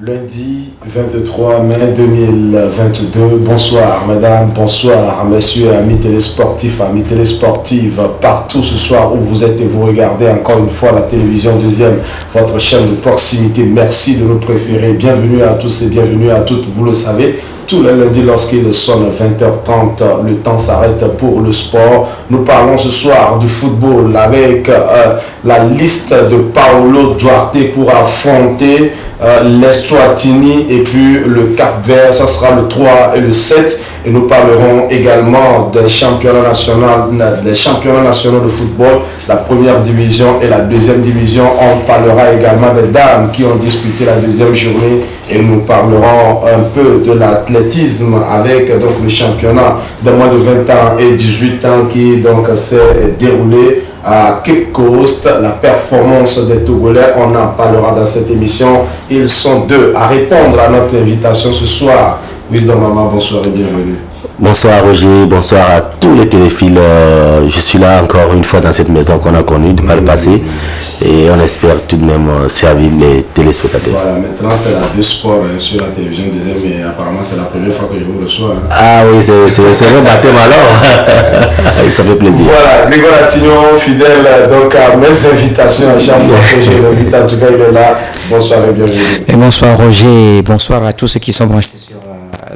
Lundi 23 mai 2022, bonsoir mesdames, bonsoir messieurs, amis télésportifs, amis télésportives, partout ce soir où vous êtes et vous regardez encore une fois la télévision deuxième, votre chaîne de proximité. Merci de nous préférer, bienvenue à tous et bienvenue à toutes, vous le savez. Tous les lundis, lorsqu'il sonne 20h30, le temps s'arrête pour le sport. Nous parlons ce soir du football avec la liste de Paolo Duarte pour affronter l'Eswatini et puis le Cap-Vert. Ça sera le 3 et le 7. Et nous parlerons également des championnats nationaux de football, la première division et la deuxième division. On parlera également des dames qui ont disputé la deuxième journée et nous parlerons un peu de l'athlétisme avec donc le championnat de moins de 20 ans et 18 ans qui donc s'est déroulé à Cape Coast. La performance des Togolais, on en parlera dans cette émission. Ils sont deux à répondre à notre invitation ce soir. Wisdom Maman, bonsoir et bienvenue. Bonsoir Roger, bonsoir à tous les téléphiles. Je suis là encore une fois dans cette maison qu'on a connue par le passé et on espère tout de même servir les téléspectateurs. Voilà, maintenant c'est la 2 Sport sur la télévision deuxième et apparemment c'est la première fois que je vous reçois. Ah oui, c'est le baptême alors. Ça fait plaisir. Voilà, Grégoire Latignon, fidèle donc à mes invitations à chaque fois que je l'invite. En tout cas, il est là. Bonsoir et bienvenue. Et bonsoir Roger, et bonsoir à tous ceux qui sont branchés sur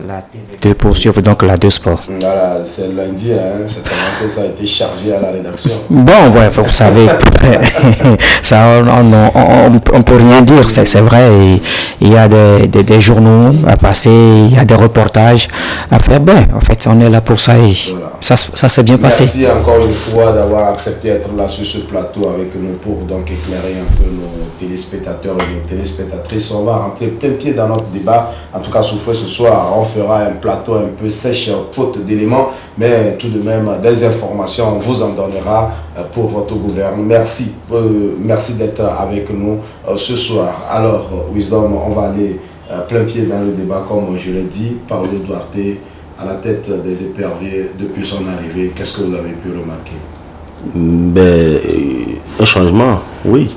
la TV2 pour suivre donc la 2 Sport. Voilà, c'est lundi, hein, c'est vraiment que ça a été chargé à la rédaction. Bon, ouais, vous savez, ça, on peut rien dire, c'est vrai. Il y a des journaux à passer, il y a des reportages à faire. Ben, en fait, on est là pour ça et voilà. Ça s'est bien passé. Merci encore une fois d'avoir accepté d'être là sur ce plateau avec nous pour donc éclairer un peu nos téléspectateurs et nos téléspectatrices. On va rentrer plein pied dans notre débat. En tout cas, souffrez ce soir, on fera un plateau un peu sèche, faute d'éléments, mais tout de même des informations, on vous en donnera pour votre gouvernement. Merci, merci d'être avec nous ce soir. Alors, Wisdom, on va aller plein pied dans le débat, comme je l'ai dit. Paolo Duarte à la tête des éperviers depuis son arrivée. Qu'est-ce que vous avez pu remarquer? Un changement, oui.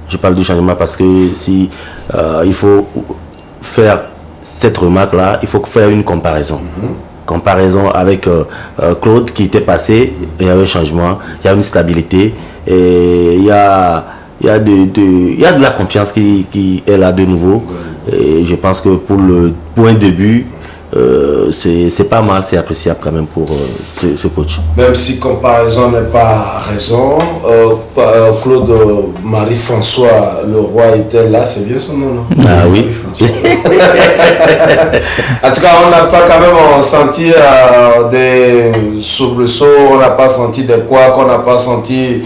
Je parle du changement parce que si il faut faire cette remarque-là, il faut faire une comparaison. Comparaison avec Claude qui était passé, il y a un changement, il y a une stabilité, et il y a de la confiance qui est là de nouveau. Et je pense que pour un début, c'est pas mal, c'est appréciable quand même pour ce coach. Même si comparaison n'est pas raison, Claude Marie-François Leroy était là, c'est bien son nom, non? Ah oui. En tout cas, on n'a pas quand même senti des soubresauts, on n'a pas senti des couacs, on n'a pas senti,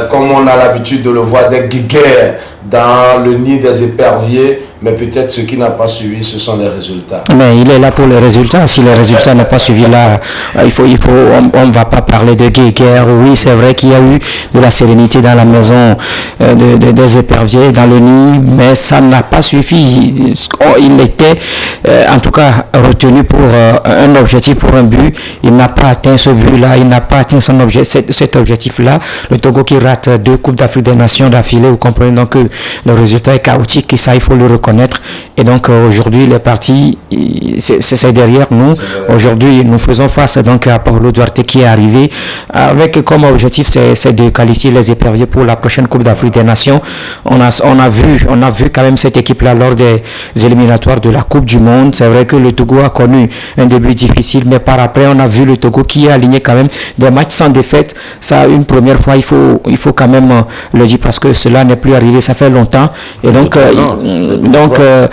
comme on a l'habitude de le voir, des guéguerres dans le nid des éperviers. Mais peut-être ce qui n'a pas suivi, ce sont les résultats. Mais il est là pour les résultats. Si les résultats n'ont pas suivi là, on ne va pas parler de guerre. Oui, c'est vrai qu'il y a eu de la sérénité dans la maison des éperviers, dans le nid, mais ça n'a pas suffi. Il était, en tout cas, retenu pour un objectif, pour un but. Il n'a pas atteint ce but-là, il n'a pas atteint cet objectif-là. Le Togo qui rate 2 Coupes d'Afrique des Nations d'affilée, vous comprenez donc que le résultat est chaotique et ça, il faut le reconnaître. Et donc aujourd'hui les partis c'est derrière nous. Aujourd'hui nous faisons face donc à Paolo Duarte qui est arrivé avec comme objectif c'est de qualifier les éperviers pour la prochaine Coupe d'Afrique des Nations. On a vu quand même cette équipe là lors des éliminatoires de la Coupe du Monde. C'est vrai que le Togo a connu un début difficile, mais par après on a vu le Togo qui a aligné quand même des matchs sans défaite. Ça une première fois, il faut quand même le dire parce que cela n'est plus arrivé, ça fait longtemps. Et donc le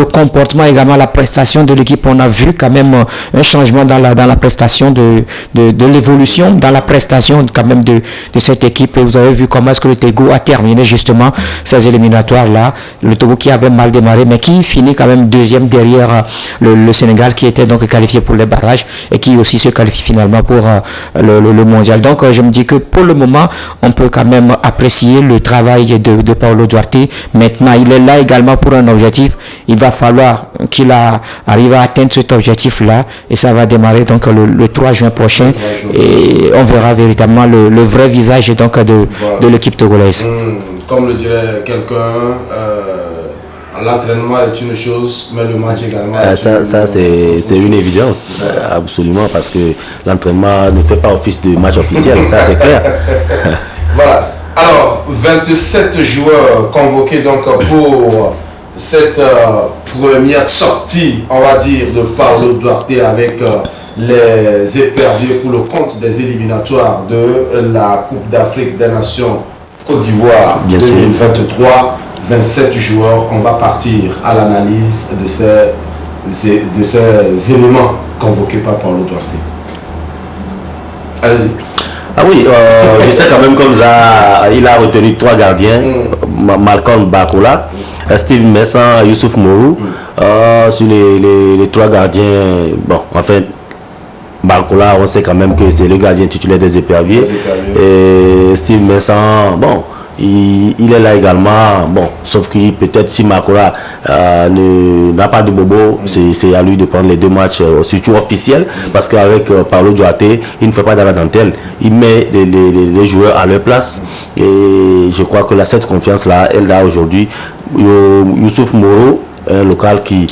comportement également, la prestation de l'équipe, on a vu quand même un changement dans la prestation de l'évolution, dans la prestation quand même de cette équipe. Et vous avez vu comment est-ce que le Togo a terminé justement ces éliminatoires là. Le Togo qui avait mal démarré mais qui finit quand même deuxième derrière le Sénégal qui était donc qualifié pour les barrages et qui aussi se qualifie finalement pour le mondial. Donc je me dis que pour le moment on peut quand même apprécier le travail de Paolo Duarte. Maintenant il est là également pour un objectif. Il va falloir qu'il arrive à atteindre cet objectif là et ça va démarrer donc le 3 juin prochain et on verra véritablement le vrai visage donc de l'équipe togolaise. Comme le dirait quelqu'un, l'entraînement est une chose, mais le match également. Ça c'est une évidence, absolument, parce que l'entraînement ne fait pas office de match officiel, ça c'est clair. Voilà. Alors, 27 joueurs convoqués donc pour cette première sortie, on va dire, de Paulo Duarte avec les éperviers pour le compte des éliminatoires de la Coupe d'Afrique des Nations Côte d'Ivoire 2023. 27 joueurs, on va partir à l'analyse de ces éléments convoqués par Paulo Duarte. Allez-y. Ah oui, je sais quand même comme ça, il a retenu 3 gardiens, Malcolm Bakola, Steve Messan, Youssouf Mourou. Sur les 3 gardiens, bon, en fait, Bakola, on sait quand même que c'est le gardien titulaire des éperviers. Et Steve Messan, bon, il est là également, bon, sauf que peut-être si Bakola n'a pas de bobo, c'est à lui de prendre les 2 matchs, surtout officiels, parce qu'avec Paulo Duarte, il ne fait pas dans la dentelle, il met les joueurs à leur place, et je crois que cette confiance-là, elle l'a aujourd'hui. Youssouf Mourou, un local qui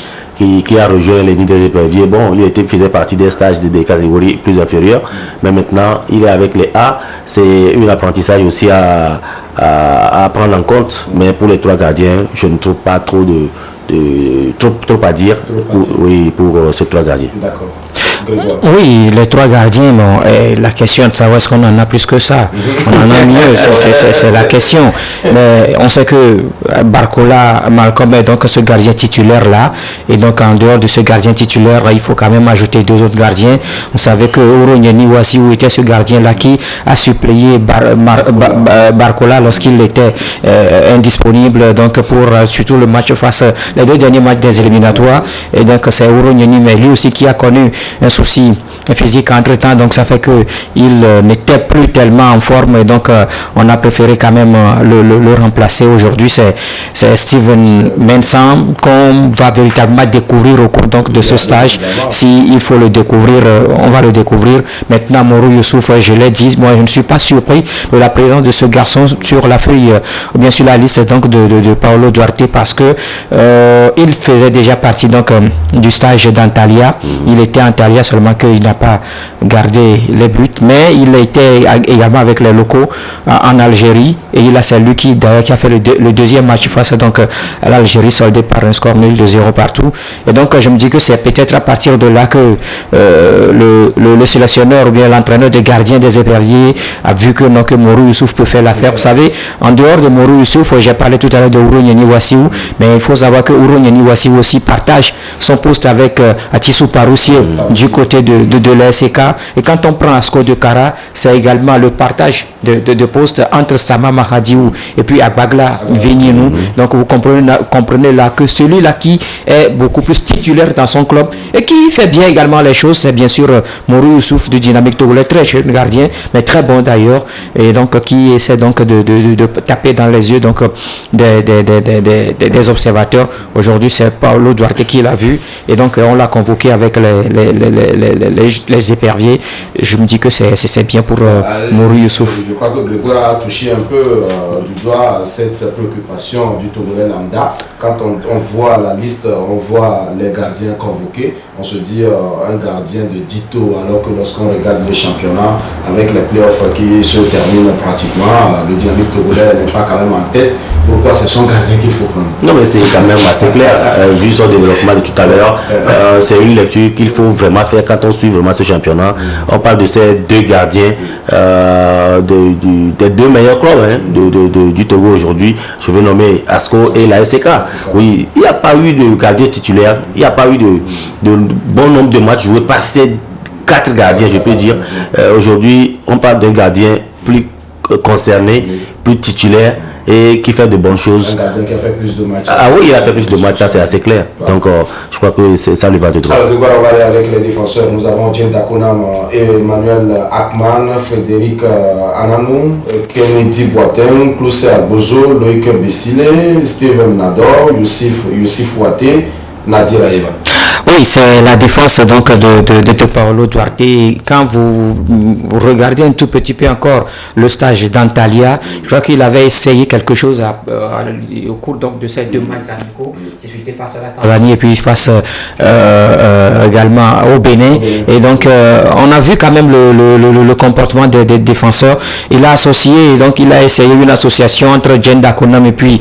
a rejoint les nids des éperviers. Bon, il faisait partie des stages des catégories plus inférieures, mais maintenant il est avec les A. C'est un apprentissage aussi à prendre en compte, mais pour les 3 gardiens, je ne trouve pas trop à dire pour ces 3 gardiens. D'accord. Oui, les 3 gardiens, bon, la question de savoir est-ce qu'on en a plus que ça. On en a mieux, c'est la question. Mais on sait que Barcola, Malcolm est donc ce gardien titulaire-là. Et donc en dehors de ce gardien titulaire, il faut quand même ajouter 2 autres gardiens. Vous savez que Oronyeni Wassiou était ce gardien-là qui a suppléé Barcola lorsqu'il était indisponible, donc pour surtout le match face les 2 derniers matchs des éliminatoires. Et donc c'est Oronyeni, mais lui aussi qui a connu un souci physique entre-temps, donc ça fait qu'il n'était plus tellement en forme, et donc on a préféré quand même le remplacer. Aujourd'hui, c'est Steven Mensah qu'on va véritablement découvrir au cours donc de ce stage. S'il faut le découvrir, on va le découvrir. Maintenant, Mourou Youssouf, je l'ai dit, moi je ne suis pas surpris de la présence de ce garçon sur la feuille, ou bien sur la liste donc de Paulo Duarte, parce que il faisait déjà partie donc du stage d'Antalya. Il était Antalya, seulement qu'il n'a pas gardé les buts, mais il était également avec les locaux en Algérie, et c'est lui qui a fait le deuxième match face donc à l'Algérie, soldé par un score nul de 0 partout. Et donc je me dis que c'est peut-être à partir de là que le sélectionneur ou bien l'entraîneur des gardiens des éperviers a vu que Mourou Youssouf peut faire l'affaire. Vous savez, en dehors de Mourou Youssouf, j'ai parlé tout à l'heure de Oronyeni Wassiou, mais il faut savoir que Oronyeni Wassiou aussi partage son poste avec Atissou Paroussier du côté de l'ASK. Et quand on prend Asko de Kara, c'est également le partage de postes entre Sama Mahadiou et puis Abagla Vignenou. Donc vous comprenez là que celui-là qui est beaucoup plus titulaire dans son club et qui fait bien également les choses, c'est bien sûr Mourou Youssouf du Dynamique Togolais, très jeune gardien, mais très bon d'ailleurs, et donc qui essaie donc de taper dans les yeux donc des observateurs. Aujourd'hui, c'est Paulo Duarte qui l'a vu, et donc on l'a convoqué avec les éperviers. Je me dis que c'est bien pour Mourou Youssouf. Je crois que Grégoire a touché un peu du doigt cette préoccupation du Togolais lambda. Quand on voit la liste, on voit les gardiens convoqués, on se dit un gardien de Dito, alors que lorsqu'on regarde le championnat avec les playoffs qui se terminent pratiquement, le Dynamique Togolais n'est pas quand même en tête. Pourquoi c'est son gardien qu'il faut prendre? Non, mais c'est quand même assez clair, vu son développement de tout à l'heure. C'est une lecture qu'il faut vraiment faire quand on suit vraiment ce championnat. On parle de ces 2 gardiens des 2 meilleurs clubs du Togo aujourd'hui. Je vais nommer Asko et la SK. Oui, il n'y a pas eu de gardien titulaire, il n'y a pas eu de bon nombre de matchs joués par ces 4 gardiens, je peux dire. Aujourd'hui, on parle d'un gardien plus concerné, plus titulaire, et qui fait de bonnes choses. Un gardien qui a fait plus de matchs. Ah oui, il a fait plus de matchs, ça c'est assez clair. Donc je crois que ça lui va de droit. Alors Grégoire, on va aller avec les défenseurs. Nous avons Djen Dakonam, Emmanuel Akman, Frédéric Ananou, Kennedy Boateng, Clousse Albozo, Loïc Bessile, Steven Nador, Youssif Ouaté, Nadir Aïva. Oui, c'est la défense donc de Paulo Duarte. Quand vous regardez un tout petit peu encore le stage d'Antalya, je crois qu'il avait essayé quelque chose au cours donc de ces 2 matchs amicaux. c'était face à la Tanzanie et puis face également au Bénin. Et donc, on a vu quand même le comportement des défenseurs. Il a associé, donc il a essayé une association entre Jen Dakonam et puis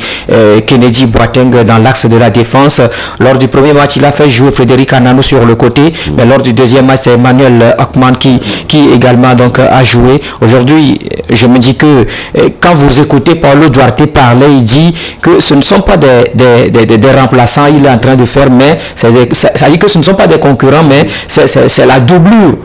Kennedy Boateng dans l'axe de la défense. Lors du premier match, il a fait jouer Frédéric Anano sur le côté, mais lors du deuxième match, c'est Emmanuel Hockman qui également donc a joué. Aujourd'hui, je me dis que quand vous écoutez Paulo Duarte parler, il dit que ce ne sont pas des remplaçants, il est en train de faire, mais ça dit que ce ne sont pas des concurrents, mais c'est la doublure.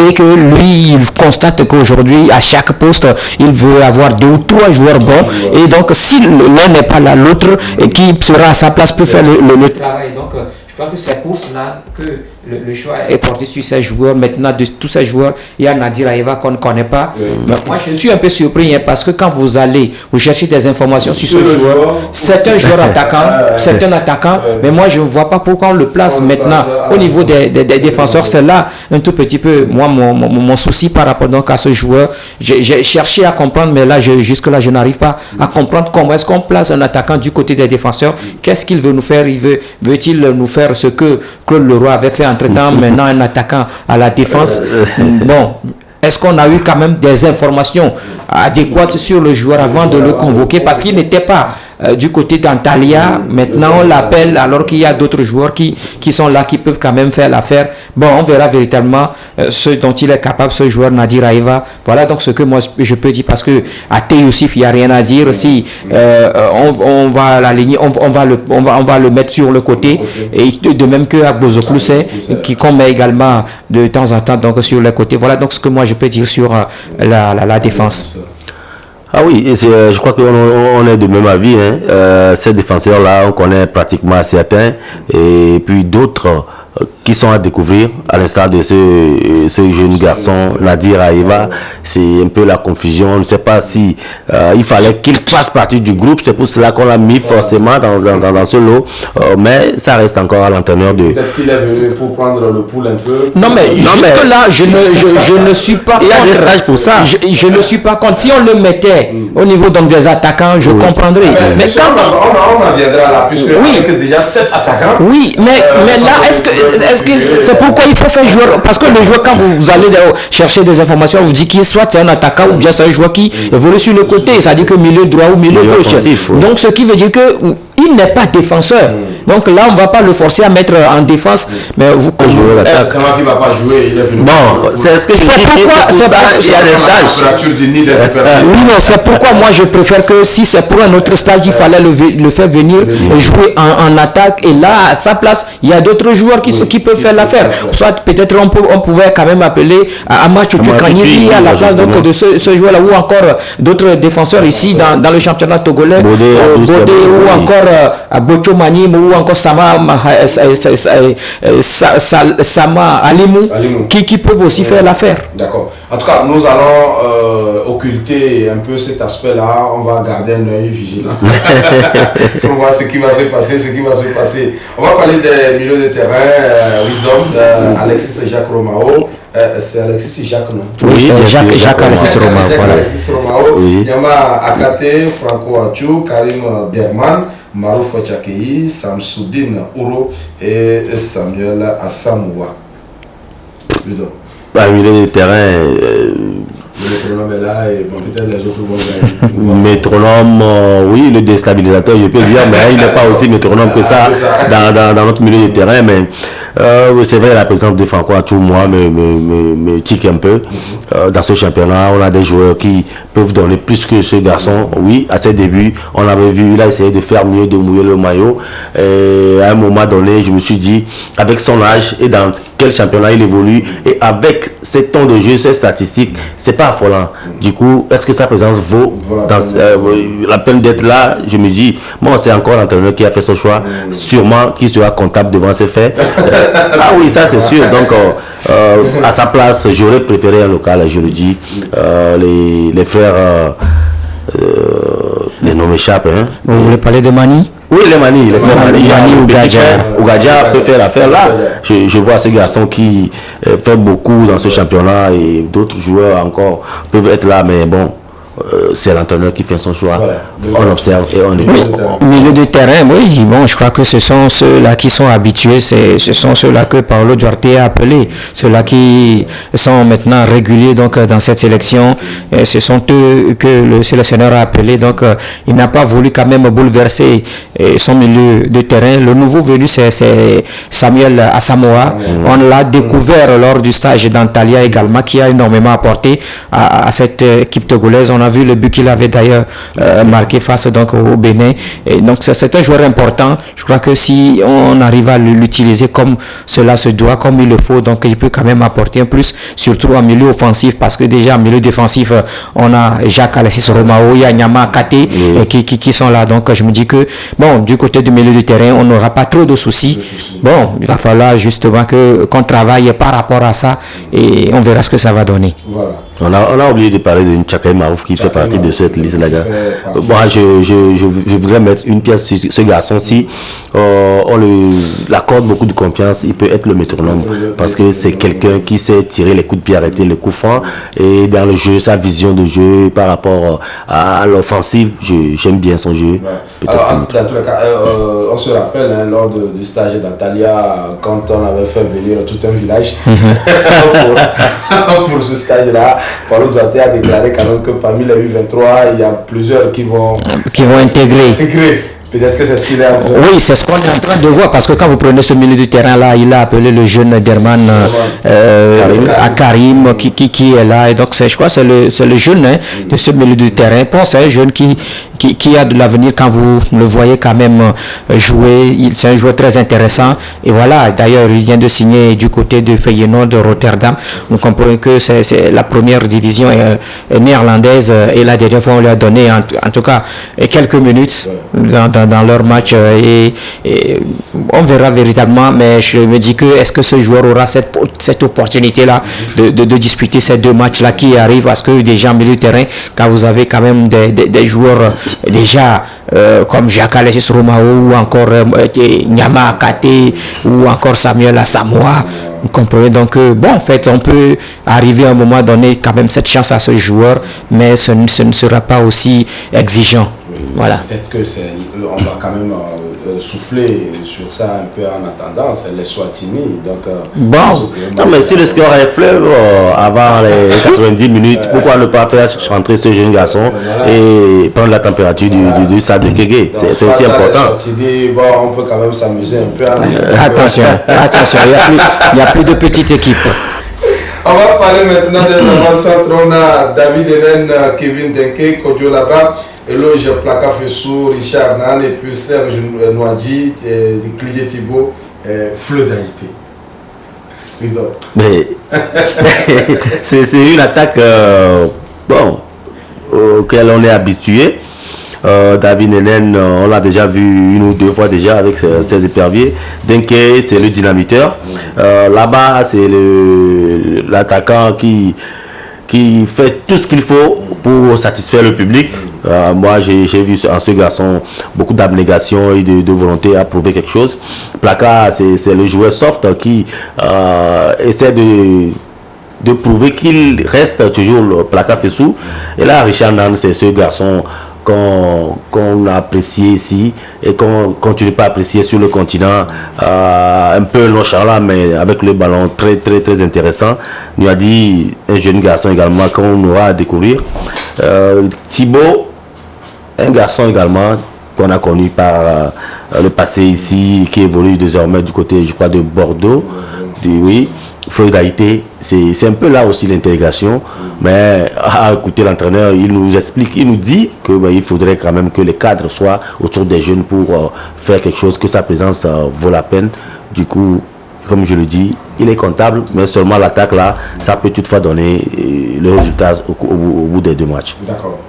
Et que lui, il constate qu'aujourd'hui, à chaque poste, il veut avoir 2 ou 3 joueurs bons. Et donc, si l'un n'est pas là, l'autre qui sera à sa place peut faire le travail. Donc, je crois que c'est pour cela que le choix est porté sur ces joueurs. Maintenant, de tous ces joueurs, il y a Nadir Aeva qu'on ne connaît pas. Mais moi, je suis un peu surpris parce que quand vous allez, vous cherchez des informations sur ce joueur, c'est un joueur attaquant, mais moi, je ne vois pas pourquoi on le place maintenant au niveau des défenseurs. C'est là un tout petit peu, moi, mon souci par rapport donc à ce joueur. J'ai cherché à comprendre, mais là, jusque-là, je n'arrive pas à comprendre comment est-ce qu'on place un attaquant du côté des défenseurs. Qu'est-ce qu'il veut nous faire? Veut-il nous faire ce que Claude Leroy avait fait entre-temps, maintenant un attaquant à la défense? Bon, est-ce qu'on a eu quand même des informations adéquates sur le joueur avant de le convoquer? Parce qu'il n'était pas du côté d'Antalya. Maintenant, on l'appelle alors qu'il y a d'autres joueurs qui sont là, qui peuvent quand même faire l'affaire. Bon, on verra véritablement ce dont il est capable, ce joueur Nadir Aeva. Voilà donc ce que moi je peux dire, parce que à Yousif, il n'y a rien à dire. Si on va l'aligner, on va le mettre sur le côté. Et de même que à Bozoklou, qui commet également de temps en temps donc sur les côtés. Voilà donc ce que moi je peux dire sur la défense. Ah oui, et je crois qu'on est de même avis. Ces défenseurs-là, on connaît pratiquement certains, et puis d'autres qui sont à découvrir, à l'instar de ce jeune garçon Nadir Aeva. C'est un peu la confusion. Je ne sais pas si il fallait qu'il fasse partie du groupe. C'est pour cela qu'on l'a mis forcément dans ce lot. Mais ça reste encore à l'entraîneur de... Peut-être qu'il est venu pour prendre le pouls un peu. Non mais jusque-là, je ne suis pas contre. Il y a des stages pour ça. Je ne suis pas contre. Si on le mettait au niveau donc des attaquants, je comprendrais. Mais quand on en viendra là, puisque avec déjà 7 attaquants. Oui, mais là, est-ce que c'est pourquoi il faut faire joueur? Parce que le joueur, quand vous allez chercher des informations, vous dites qu'il soit c'est un attaquant ou bien c'est un joueur qui évolue sur le côté, c'est-à-dire que milieu droit ou milieu gauche. Donc ce qui veut dire que il n'est pas défenseur. Donc là, on ne va pas le forcer à mettre en défense. Mais vous jouez l'attaque. Comment il ne va pas jouer? Il est venu. Bon, c'est ce que pourquoi il y a des stages. Oui, mais c'est pourquoi moi je préfère que si c'est pour un autre stage, il fallait le faire venir et jouer en attaque. Et là, à sa place, il y a d'autres joueurs qui peuvent faire l'affaire. Soit peut-être on pouvait quand même appeler Amath Kanyiri à la place donc, de ce joueur-là, ou encore d'autres défenseurs ici dans le championnat togolais, Bodé ou encore Bocho Manim ou encore Sama Alimou qui peuvent aussi faire l'affaire. D'accord. En tout cas, nous allons occulter un peu cet aspect-là. On va garder un œil vigilant pour voir ce qui va se passer. On va parler des milieux de terrain, Wisdom, Alexis Jacques Romao. C'est Alexis Jacques, non? Oui, c'est Jacques Alexis Romao. Voilà. Alexis Romao, Yama Akate, Franco Achou, Karim Derman, Marouf Tchakei, Samsoudine Ouro et Samuel Assamoua. Wisdom. Milieu de terrain. Le métronome est là et bon, peut-être les autres vont gagner. Métronome, oui, le déstabilisateur, je peux dire, mais il n'est pas aussi métronome que ça dans notre milieu de terrain. Mais c'est vrai, la présence de Franco Achou, moi, me tique un peu. Dans ce championnat, on a des joueurs qui peuvent donner plus que ce garçon. Oui, à ses débuts, on avait vu, il a essayé de faire mieux, de mouiller le maillot. Et à un moment donné, je me suis dit, avec son âge et dans quel championnat il évolue, et avec ces temps de jeu, ces statistiques, c'est pas affolant. Du coup, est-ce que sa présence vaut la peine d'être là? Je me dis, bon, c'est encore l'entraîneur qui a fait son choix, sûrement qui sera comptable devant ses faits. Ah oui, ça c'est sûr. Donc, à sa place, j'aurais préféré un local, je le dis, les frères, les noms m'échappent. Hein. Vous voulez parler de Mani? Oui, les Mani ou Gadja peut faire l'affaire là. Je vois ces garçons qui font beaucoup dans ce championnat et d'autres joueurs encore peuvent être là, mais bon, c'est l'entraîneur qui fait son choix. Voilà. On observe et on écoute. Milieu de terrain, oui, bon, je crois que ce sont ceux-là qui sont habitués, ce sont ceux-là que Paulo Duarte a appelés, ceux-là qui sont maintenant réguliers donc dans cette sélection, et ce sont eux que le sélectionneur a appelés, donc il n'a pas voulu quand même bouleverser son milieu de terrain. Le nouveau venu, c'est Samuel Asamoah. On l'a découvert lors du stage d'Antalya également, qui a énormément apporté à cette équipe togolaise. On a vu le but qu'il avait d'ailleurs marqué face donc au Bénin. Et donc c'est un joueur important. Je crois que si on arrive à l'utiliser comme cela se doit, comme il le faut, donc il peut quand même apporter un plus, surtout en milieu offensif, parce que déjà en milieu défensif, on a Jacques Alexis Romao, il y a Nyama Kate qui sont là. Donc je me dis que bon, du côté du milieu du terrain, on n'aura pas trop de soucis. Bon, il va falloir justement qu'on travaille par rapport à ça et on verra ce que ça va donner. Voilà. On a oublié de parler de Tchakaï Marouf qui fait partie de cette liste là. Moi, je voudrais mettre une pièce sur ce garçon. Si on l'accorde beaucoup de confiance, il peut être le métronome parce que c'est quelqu'un qui sait tirer les coups de pied arrêtés, les coups francs, et dans le jeu, sa vision de jeu par rapport à l'offensive, j'aime bien son jeu. Alors, dans tous les cas, on se rappelle lors du stage d'Antalya, quand on avait fait venir tout un village pour ce stage-là, Paulo Duarte a déclaré quand même que parmi les U23, il y a plusieurs qui vont intégrer. Peut-être que c'est ce qu'il est en train de... Oui, c'est ce qu'on est en train de voir, parce que quand vous prenez ce milieu du terrain-là, il a appelé le jeune Derman Karim qui est là. Et donc, je crois que c'est le jeune de ce milieu du terrain. Bon, c'est un jeune qui a de l'avenir quand vous le voyez quand même jouer. C'est un joueur très intéressant. Et voilà, d'ailleurs, il vient de signer du côté de Feyenoord de Rotterdam. Vous comprenez que c'est la première division néerlandaise. Et la dernière fois, on lui a donné en tout cas quelques minutes dans leur match. Et on verra véritablement. Mais je me dis que est-ce que ce joueur aura cette opportunité-là de disputer ces deux matchs-là qui arrivent? Parce que déjà en milieu de terrain, quand vous avez quand même des joueurs déjà comme Jacques Alexis Romao ou encore Nyama Kate ou encore Samuel Asamoah, vous comprenez? Donc bon, en fait, on peut arriver à un moment donné quand même cette chance à ce joueur, mais ce ne sera pas aussi exigeant. Voilà. Peut-être que on va quand même souffler sur ça un peu en attendant, c'est les Swatini. Donc, bon, non, mais si le score est fleuve avant les 90 minutes, pourquoi ne pas faire rentrer ce jeune garçon et prendre la température du stade de Kégué? C'est aussi important. Swatini, bon, on peut quand même s'amuser un peu. Attention, il n'y a plus de petite équipe. On va parler maintenant des avant-centres. On a David Hélène, Kevin Denke, Kodio Laba, Eloge Plaka Fessou, Richard Nan, et puis Serge Noadji, Clié Thibault, Fleu d'Haïti. Mais c'est une attaque auquel on est habitué. David Hélène, on l'a déjà vu une ou deux fois déjà avec ses éperviers. Denke, c'est le dynamiteur. Là-bas, c'est l'attaquant qui fait tout ce qu'il faut pour satisfaire le public. Moi, j'ai vu en ce garçon beaucoup d'abnégation et de volonté à prouver quelque chose. Plaka, c'est le joueur soft qui essaie de prouver qu'il reste toujours le Plaka Fessou. Et là, Richard Nan, c'est ce garçon qu'on a apprécié ici et qu'on continue pas à apprécier sur le continent, un peu nonchalant mais avec le ballon très très très intéressant. Il nous a dit un jeune garçon également qu'on aura à découvrir. Thibault, un garçon également qu'on a connu par le passé ici, qui évolue désormais du côté, je crois, de Bordeaux. Oui. Fleu d'Haïti, c'est un peu là aussi l'intégration, mais à écouter l'entraîneur, il nous explique, il nous dit que il faudrait quand même que les cadres soient autour des jeunes pour faire quelque chose, que sa présence vaut la peine. Du coup, comme je le dis, il est comptable, mais seulement l'attaque là, ça peut toutefois donner le résultat au bout des deux matchs. D'accord.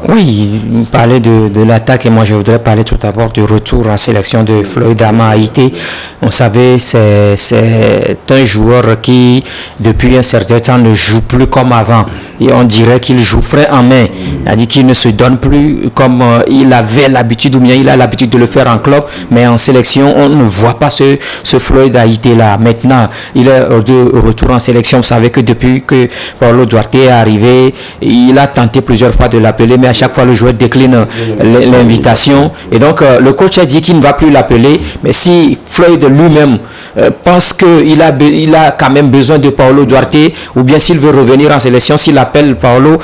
Oui, il parlait de l'attaque et moi je voudrais parler tout d'abord du retour en sélection de Floyd Ama Haïti. On savait c'est un joueur qui depuis un certain temps ne joue plus comme avant et on dirait qu'il joue frais en main, c'est-à-dire qu'il ne se donne plus comme il avait l'habitude ou bien il a l'habitude de le faire en club, mais en sélection on ne voit pas ce Floyd Haïti là. Maintenant il est de retour en sélection. Vous savez que depuis que Paulo Duarte est arrivé, il a tenté plusieurs fois de de l'appeler, mais à chaque fois le joueur décline l'invitation. Et donc le coach a dit qu'il ne va plus l'appeler, mais si Floyd lui-même pense qu'il a quand même besoin de Paolo Duarte, ou bien s'il veut revenir en sélection, s'il appelle Paolo,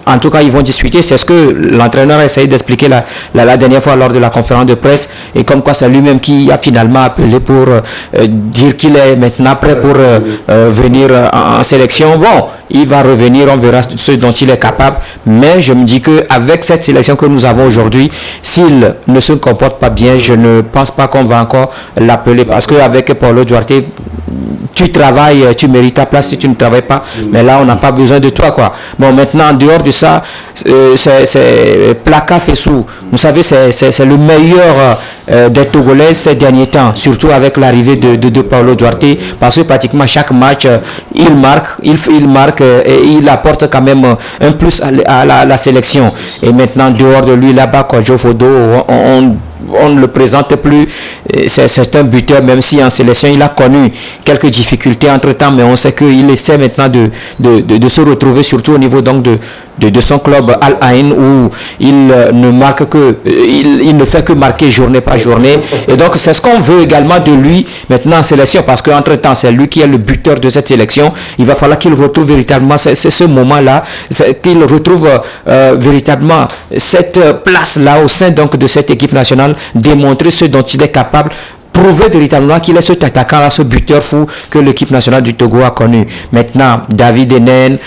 en tout cas ils vont discuter. C'est ce que l'entraîneur a essayé d'expliquer la dernière fois lors de la conférence de presse, et comme quoi c'est lui-même qui a finalement appelé pour dire qu'il est maintenant prêt pour venir en sélection. Bon, il va revenir, on verra ce dont il est capable, mais je me dis qu'avec cette sélection que nous avons aujourd'hui, s'il ne se comporte pas bien, je ne pense pas qu'on va encore l'appeler, parce qu'avec Paolo Duarte, tu travailles, tu mérites ta place. Si tu ne travailles pas, mais là on n'a pas besoin de toi, quoi. Bon, maintenant en dehors de ça, c'est Plaka Fessou. Vous savez, c'est le meilleur des Togolais ces derniers temps, surtout avec l'arrivée de Paolo Duarte, parce que pratiquement chaque match il marque et il apporte quand même un plus à la sélection. Et maintenant dehors de lui, là-bas, Kojo Fodo, on ne le présente plus, c'est un buteur, même si en sélection il a connu quelques difficultés entre temps, mais on sait qu'il essaie maintenant de se retrouver, surtout au niveau donc de son club Al Ain, où il ne marque il ne fait que marquer journée par journée. Et donc c'est ce qu'on veut également de lui maintenant en sélection, parce qu'entre temps c'est lui qui est le buteur de cette sélection. Il va falloir qu'il retrouve véritablement ce moment-là, qu'il retrouve véritablement cette place-là au sein donc de cette équipe nationale, démontrer ce dont il est capable, prouver véritablement qu'il est cet attaquant-là, ce buteur fou que l'équipe nationale du Togo a connu. Maintenant, David Enen,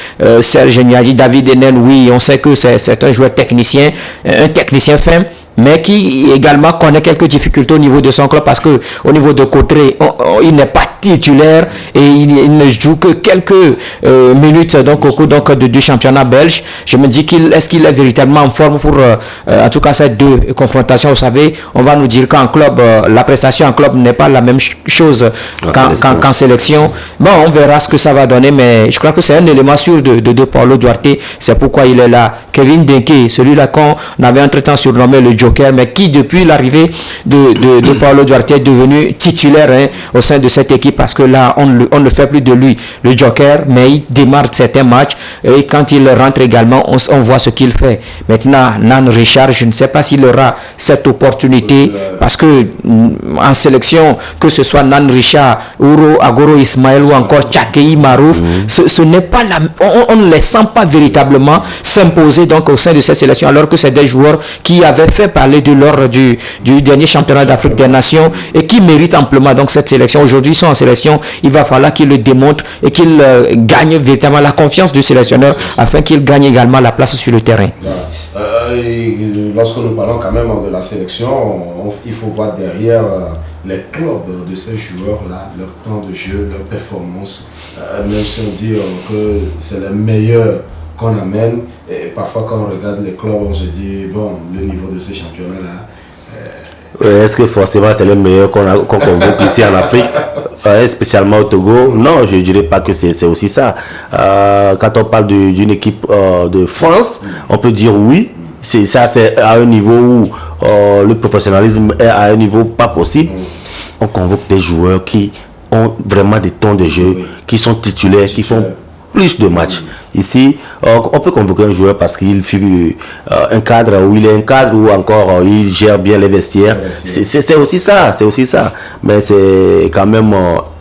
Serge Niadi, David Enen, oui, on sait que c'est un joueur technicien, un technicien fin, mais qui également connaît quelques difficultés au niveau de son club, parce que au niveau de Cotré, il n'est pas titulaire et il ne joue que quelques minutes donc au cours du championnat belge. Je me dis est-ce qu'il est véritablement en forme pour en tout cas ces deux confrontations. Vous savez, on va nous dire qu'en club la prestation en club n'est pas la même chose qu'en sélection. Bon, on verra ce que ça va donner, mais je crois que c'est un élément sûr de Paolo Duarte. C'est pourquoi il est là. Kevin Denke, celui-là qu'on avait entre-temps surnommé le Joker, mais qui depuis l'arrivée de Paolo Duarte est devenu titulaire au sein de cette équipe, parce que là on ne fait plus de lui le Joker, mais il démarre certains matchs et quand il rentre également on voit ce qu'il fait. Maintenant Nan Richard, je ne sais pas s'il aura cette opportunité, parce que en sélection, que ce soit Nan Richard, Ouro Agoro Ismaël ou encore Tchakei Marouf, ce n'est pas on ne les sent pas véritablement s'imposer donc au sein de cette sélection, alors que c'est des joueurs qui avaient fait parler de lors du dernier championnat d'Afrique des Nations et qui méritent amplement donc cette sélection. Aujourd'hui ils sont en sélection, il va falloir qu'ils le démontrent et qu'ils gagnent véritablement la confiance du sélectionneur, afin qu'ils gagnent également la place sur le terrain. Lorsque nous parlons quand même de la sélection, il faut voir derrière les clubs de ces joueurs-là, leur temps de jeu, leur performance, même si on dit que c'est les meilleurs qu'on amène, et parfois quand on regarde les clubs, on se dit, bon, le niveau de ces championnats-là... Est-ce que forcément c'est les meilleurs qu'on convoque ici en Afrique, spécialement au Togo? Non, je ne dirais pas que c'est aussi ça. Quand on parle d'une équipe de France, on peut dire oui, c'est à un niveau où le professionnalisme est à un niveau pas possible. On convoque des joueurs qui ont vraiment des temps de jeu, qui sont titulaires, qui font plus de matchs. Ici, on peut convoquer un joueur parce qu'il fut un cadre, ou il est un cadre, ou encore il gère bien les vestiaires. C'est aussi ça, mais c'est quand même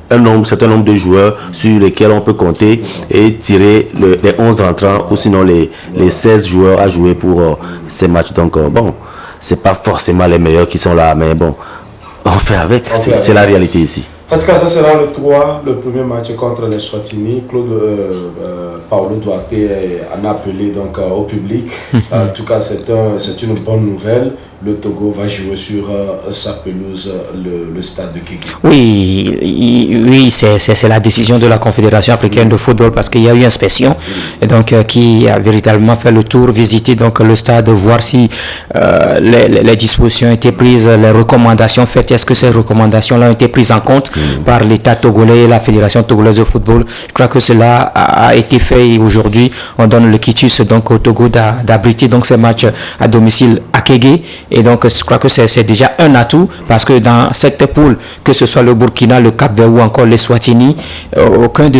un certain nombre de joueurs sur lesquels on peut compter et tirer les 11 entrants, ou sinon les 16 joueurs à jouer pour ces matchs. Donc bon, c'est pas forcément les meilleurs qui sont là, mais bon, on fait avec, c'est la réalité ici. En tout cas, ça sera le premier match contre les Swatini. Paolo Duarte en a appelé donc au public. En tout cas, c'est une bonne nouvelle. Le Togo va jouer sur sa pelouse, le stade de Kéké. Oui, c'est la décision de la Confédération africaine de football, parce qu'il y a eu inspection et donc qui a véritablement fait le tour, visiter donc le stade, voir si les dispositions ont été prises, les recommandations faites, est-ce que ces recommandations-là ont été prises en compte. par l'État togolais et la Fédération togolaise de football. Je crois que cela a été fait et aujourd'hui on donne le quitus donc au Togo d'abriter donc ces matchs à domicile à Kégué. Et donc je crois que c'est déjà un atout parce que dans cette poule, que ce soit le Burkina, le Cap-Vert ou encore les Swatini, aucune de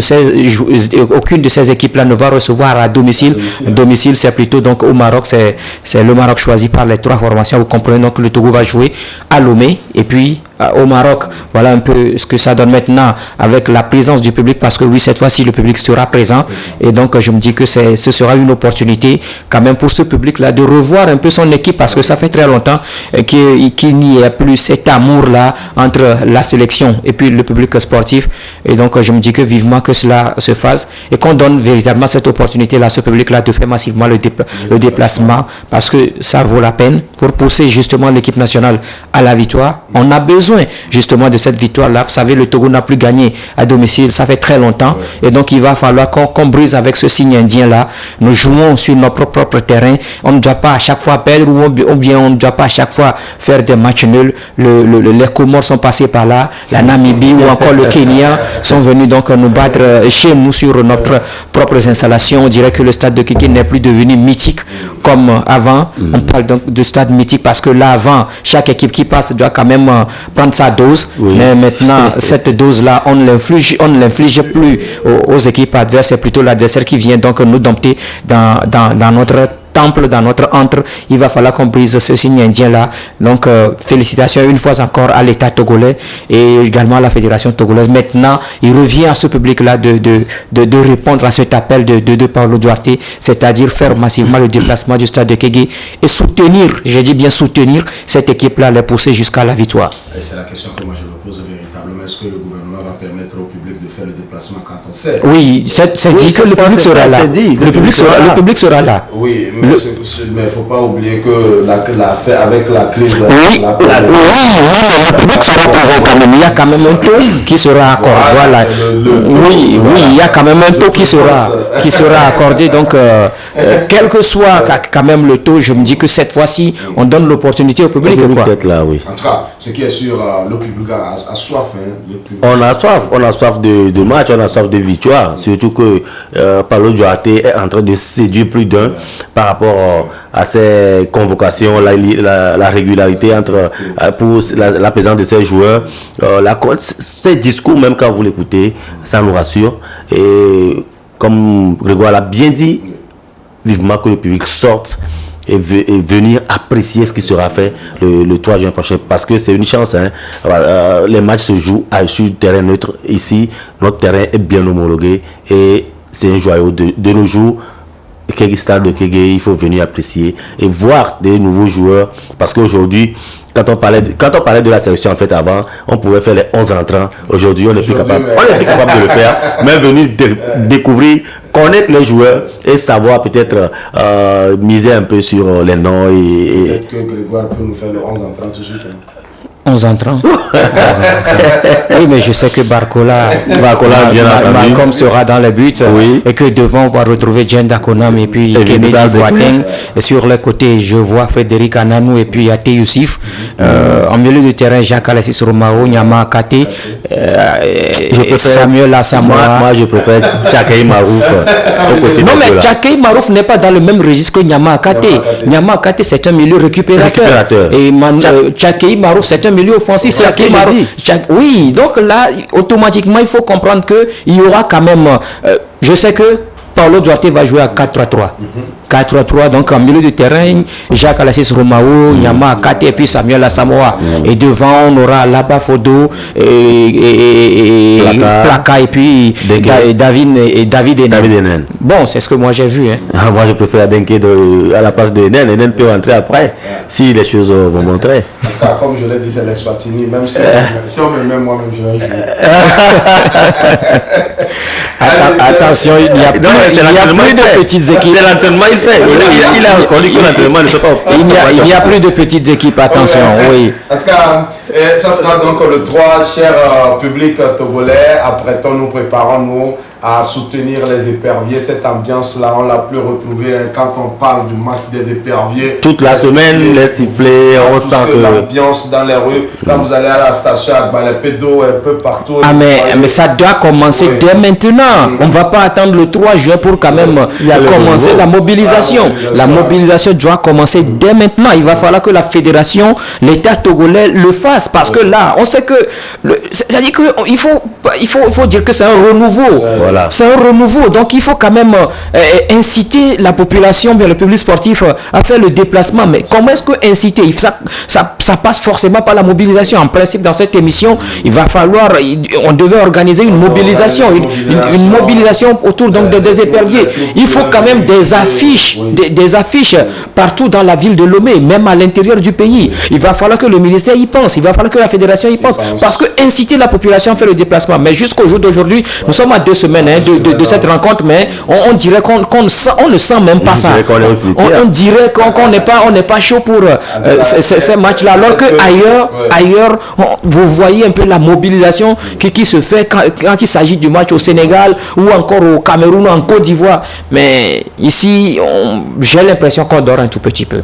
ces équipes-là ne va recevoir à domicile. Domicile, c'est plutôt donc au Maroc, c'est le Maroc choisi par les 3 formations. Vous comprenez, donc le Togo va jouer à Lomé et puis au Maroc. Voilà un peu ce que ça donne maintenant avec la présence du public, parce que oui, cette fois-ci le public sera présent et donc je me dis que ce sera une opportunité quand même pour ce public-là de revoir un peu son équipe, parce que ça fait très longtemps qu'il n'y a plus cet amour-là entre la sélection et puis le public sportif. Et donc je me dis que vivement que cela se fasse et qu'on donne véritablement cette opportunité-là à ce public-là de faire massivement le déplacement, parce que ça vaut la peine pour pousser justement l'équipe nationale à la victoire. On a besoin justement de cette victoire-là. Vous savez, le Togo n'a plus gagné à domicile, ça fait très longtemps. Et donc il va falloir qu'on brise avec ce signe indien-là. Nous jouons sur notre propre terrain. On ne doit pas à chaque fois perdre ou bien on ne doit pas à chaque fois faire des matchs nuls. Les Comores sont passés par là, la Namibie ou encore le Kenya sont venus donc nous battre chez nous sur notre propres installations. On dirait que le stade de Kéké n'est plus devenu mythique comme avant. On parle donc de stade mythique parce que là avant, chaque équipe qui passe doit quand même prendre sa dose. Mais maintenant, cette dose-là, on ne l'inflige plus aux équipes adverses. C'est plutôt l'adversaire qui vient donc nous dompter dans notre temple, dans notre antre. Il va falloir qu'on brise ce signe indien-là. Donc, félicitations une fois encore à l'État togolais et également à la Fédération togolaise. Maintenant, il revient à ce public-là de répondre à cet appel de Paulo Duarte, c'est-à-dire faire massivement le déplacement du stade de Kégué et soutenir, j'ai dit bien soutenir, cette équipe-là, les pousser jusqu'à la victoire. Et c'est la question que moi je me pose véritablement. Est-ce que le gouvernement va permettre au public de faire le déplacement quand on sait? Oui, c'est dit que le public sera là. Le public sera là. Oui, mais il ne faut pas oublier que avec la crise... Oui, le public sera présent quand même. Il y a quand même un taux qui sera accordé. Voilà. Oui, il y a quand même un taux qui sera accordé. Donc, quel que soit quand même le taux, je me dis que cette fois-ci, on donne l'opportunité au public. Là, oui. En tout cas, ce qui est sûr, le public a soif. On a soif de match, on a soif de victoire. Surtout que Paulo Duarte est en train de séduire plus d'un par rapport à ces convocations, la régularité pour la présence de ces joueurs. Ces discours, même quand vous l'écoutez, ça nous rassure. Et comme Grégoire l'a bien dit, vivement que le public sorte et venir apprécier ce qui sera fait le 3 juin prochain, parce que c'est une chance. Les matchs se jouent sur terrain neutre. Ici, notre terrain est bien homologué et c'est un joyau de nos jours. Stade de Kégué, il faut venir apprécier et voir des nouveaux joueurs, parce qu'aujourd'hui, quand on parlait de la sélection, en fait, avant, on pouvait faire les 11 entrants. Aujourd'hui, on n'est plus capable. On est plus capable de le faire, mais venir découvrir, connaître les joueurs et savoir peut-être miser un peu sur les noms. Peut-être que Grégoire peut nous faire le 11 entrants tout de suite. 11 entrants. Oui, mais je sais que Barcola Malcolm sera dans les buts, et que devant on va retrouver Jenda Konam et puis Kennedy Boateng. Et sur le côté, je vois Frédéric Ananou et puis Ate Youssif. En milieu du terrain, Jacques Alessis Romao, Nyama Kate, Samuel Asamoah. Moi, je préfère Tchakei Marouf. Non, mais Tchakei Marouf n'est pas dans le même registre que Nyama Kate. Nyama Kate, c'est un milieu récupérateur. Et Tchakei Marouf, c'est un milieu offensif. Oui, donc là, automatiquement, il faut comprendre qu'il y aura quand même... je sais que Paulo Duarte va jouer à 4-3-3. 4-3-3, donc en milieu de terrain, Jacques Alessis Romao, Nyama Kate et puis Samuel Asamoah. Et devant, on aura Laba Fodo et Plaka et puis David Enen. Bon, c'est ce que moi j'ai vu. Moi, je préfère Denke à la place de Enen. Enen peut rentrer après, si les choses vont montrer. En tout cas, comme je l'ai dit, c'est l'Eswatini. Même si on me met moi-même, je vais jouer. Attention, il n'y a plus de petites équipes. C'est l'entraînement, il fait. Il a reconnu que l'entraînement ne peut pas. Il n'y a plus de petites équipes, attention, oui. En tout cas, ça sera donc le 3, cher public togolais. Après tout, nous préparons-nous à soutenir les éperviers. Cette ambiance-là, on l'a plus retrouvée quand on parle du match des éperviers. Toute la semaine, les sifflets, on sent que l'ambiance dans les rues. Là, vous allez à la station à Balepédo, un peu partout. Ah, mais ça doit commencer dès maintenant. On ne va pas attendre le 3 juin pour quand même commencer la mobilisation. La mobilisation doit commencer dès maintenant. Il va falloir que la fédération, l'État togolais le fasse. Parce que là, on sait que... C'est-à-dire qu'il faut dire que c'est un renouveau. Voilà. C'est un renouveau. Donc, il faut quand même inciter la population, bien le public sportif, à faire le déplacement. Mais comment est-ce que inciter? Ça passe forcément par la mobilisation. En principe, dans cette émission, il va falloir... On devait organiser une mobilisation. Une mobilisation autour donc, des éperviers. Il faut quand même des affiches. Des affiches partout dans la ville de Lomé, même à l'intérieur du pays. Il va falloir que le ministère y pense. Il va falloir que la fédération y pense. Parce que inciter la population à faire le déplacement. Mais jusqu'au jour d'aujourd'hui, nous sommes à 2 semaines de cette rencontre, mais on dirait qu'on ne sent même pas ça. On dirait qu'on n'est pas chaud pour ces matchs-là. Alors que ailleurs, vous voyez un peu la mobilisation qui se fait quand il s'agit du match au Sénégal ou encore au Cameroun ou en Côte d'Ivoire. Mais ici, j'ai l'impression qu'on dort un tout petit peu.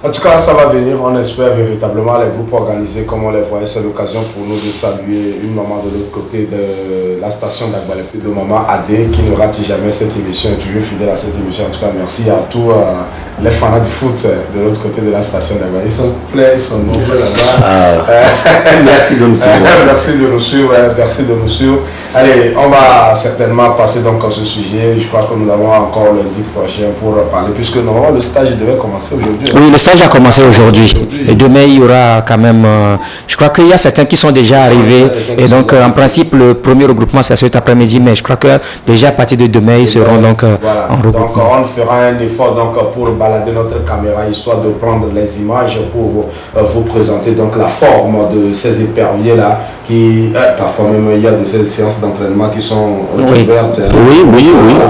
En tout cas, ça va venir, on espère véritablement les groupes organisés comme on les voyait. C'est l'occasion pour nous de saluer une maman de l'autre côté de la station d'Agbalépé, de maman Adé, qui ne rate jamais cette émission, est toujours fidèle à cette émission. En tout cas, merci à tous les fans du foot de l'autre côté de la station d'Agbalépé. Ils sont pleins, ils sont nombreux là-bas. Merci de nous suivre. Merci de nous suivre, merci de nous suivre. Allez, on va certainement passer donc à ce sujet. Je crois que nous avons encore le lundi prochain pour parler, puisque normalement le stage devait commencer aujourd'hui. Oui, le stage a commencé aujourd'hui. Et demain, il y aura quand même... je crois qu'il y a certains qui sont déjà arrivés. Et donc, en principe, le premier regroupement, c'est cet après-midi. Mais je crois que déjà à partir de demain, ils seront donc en regroupement. Donc, on fera un effort donc, pour balader notre caméra, histoire de prendre les images pour vous présenter donc, la forme de ces éperviers-là. Parfois même, il y a de ces séances d'entraînement qui sont ouvertes. Oui.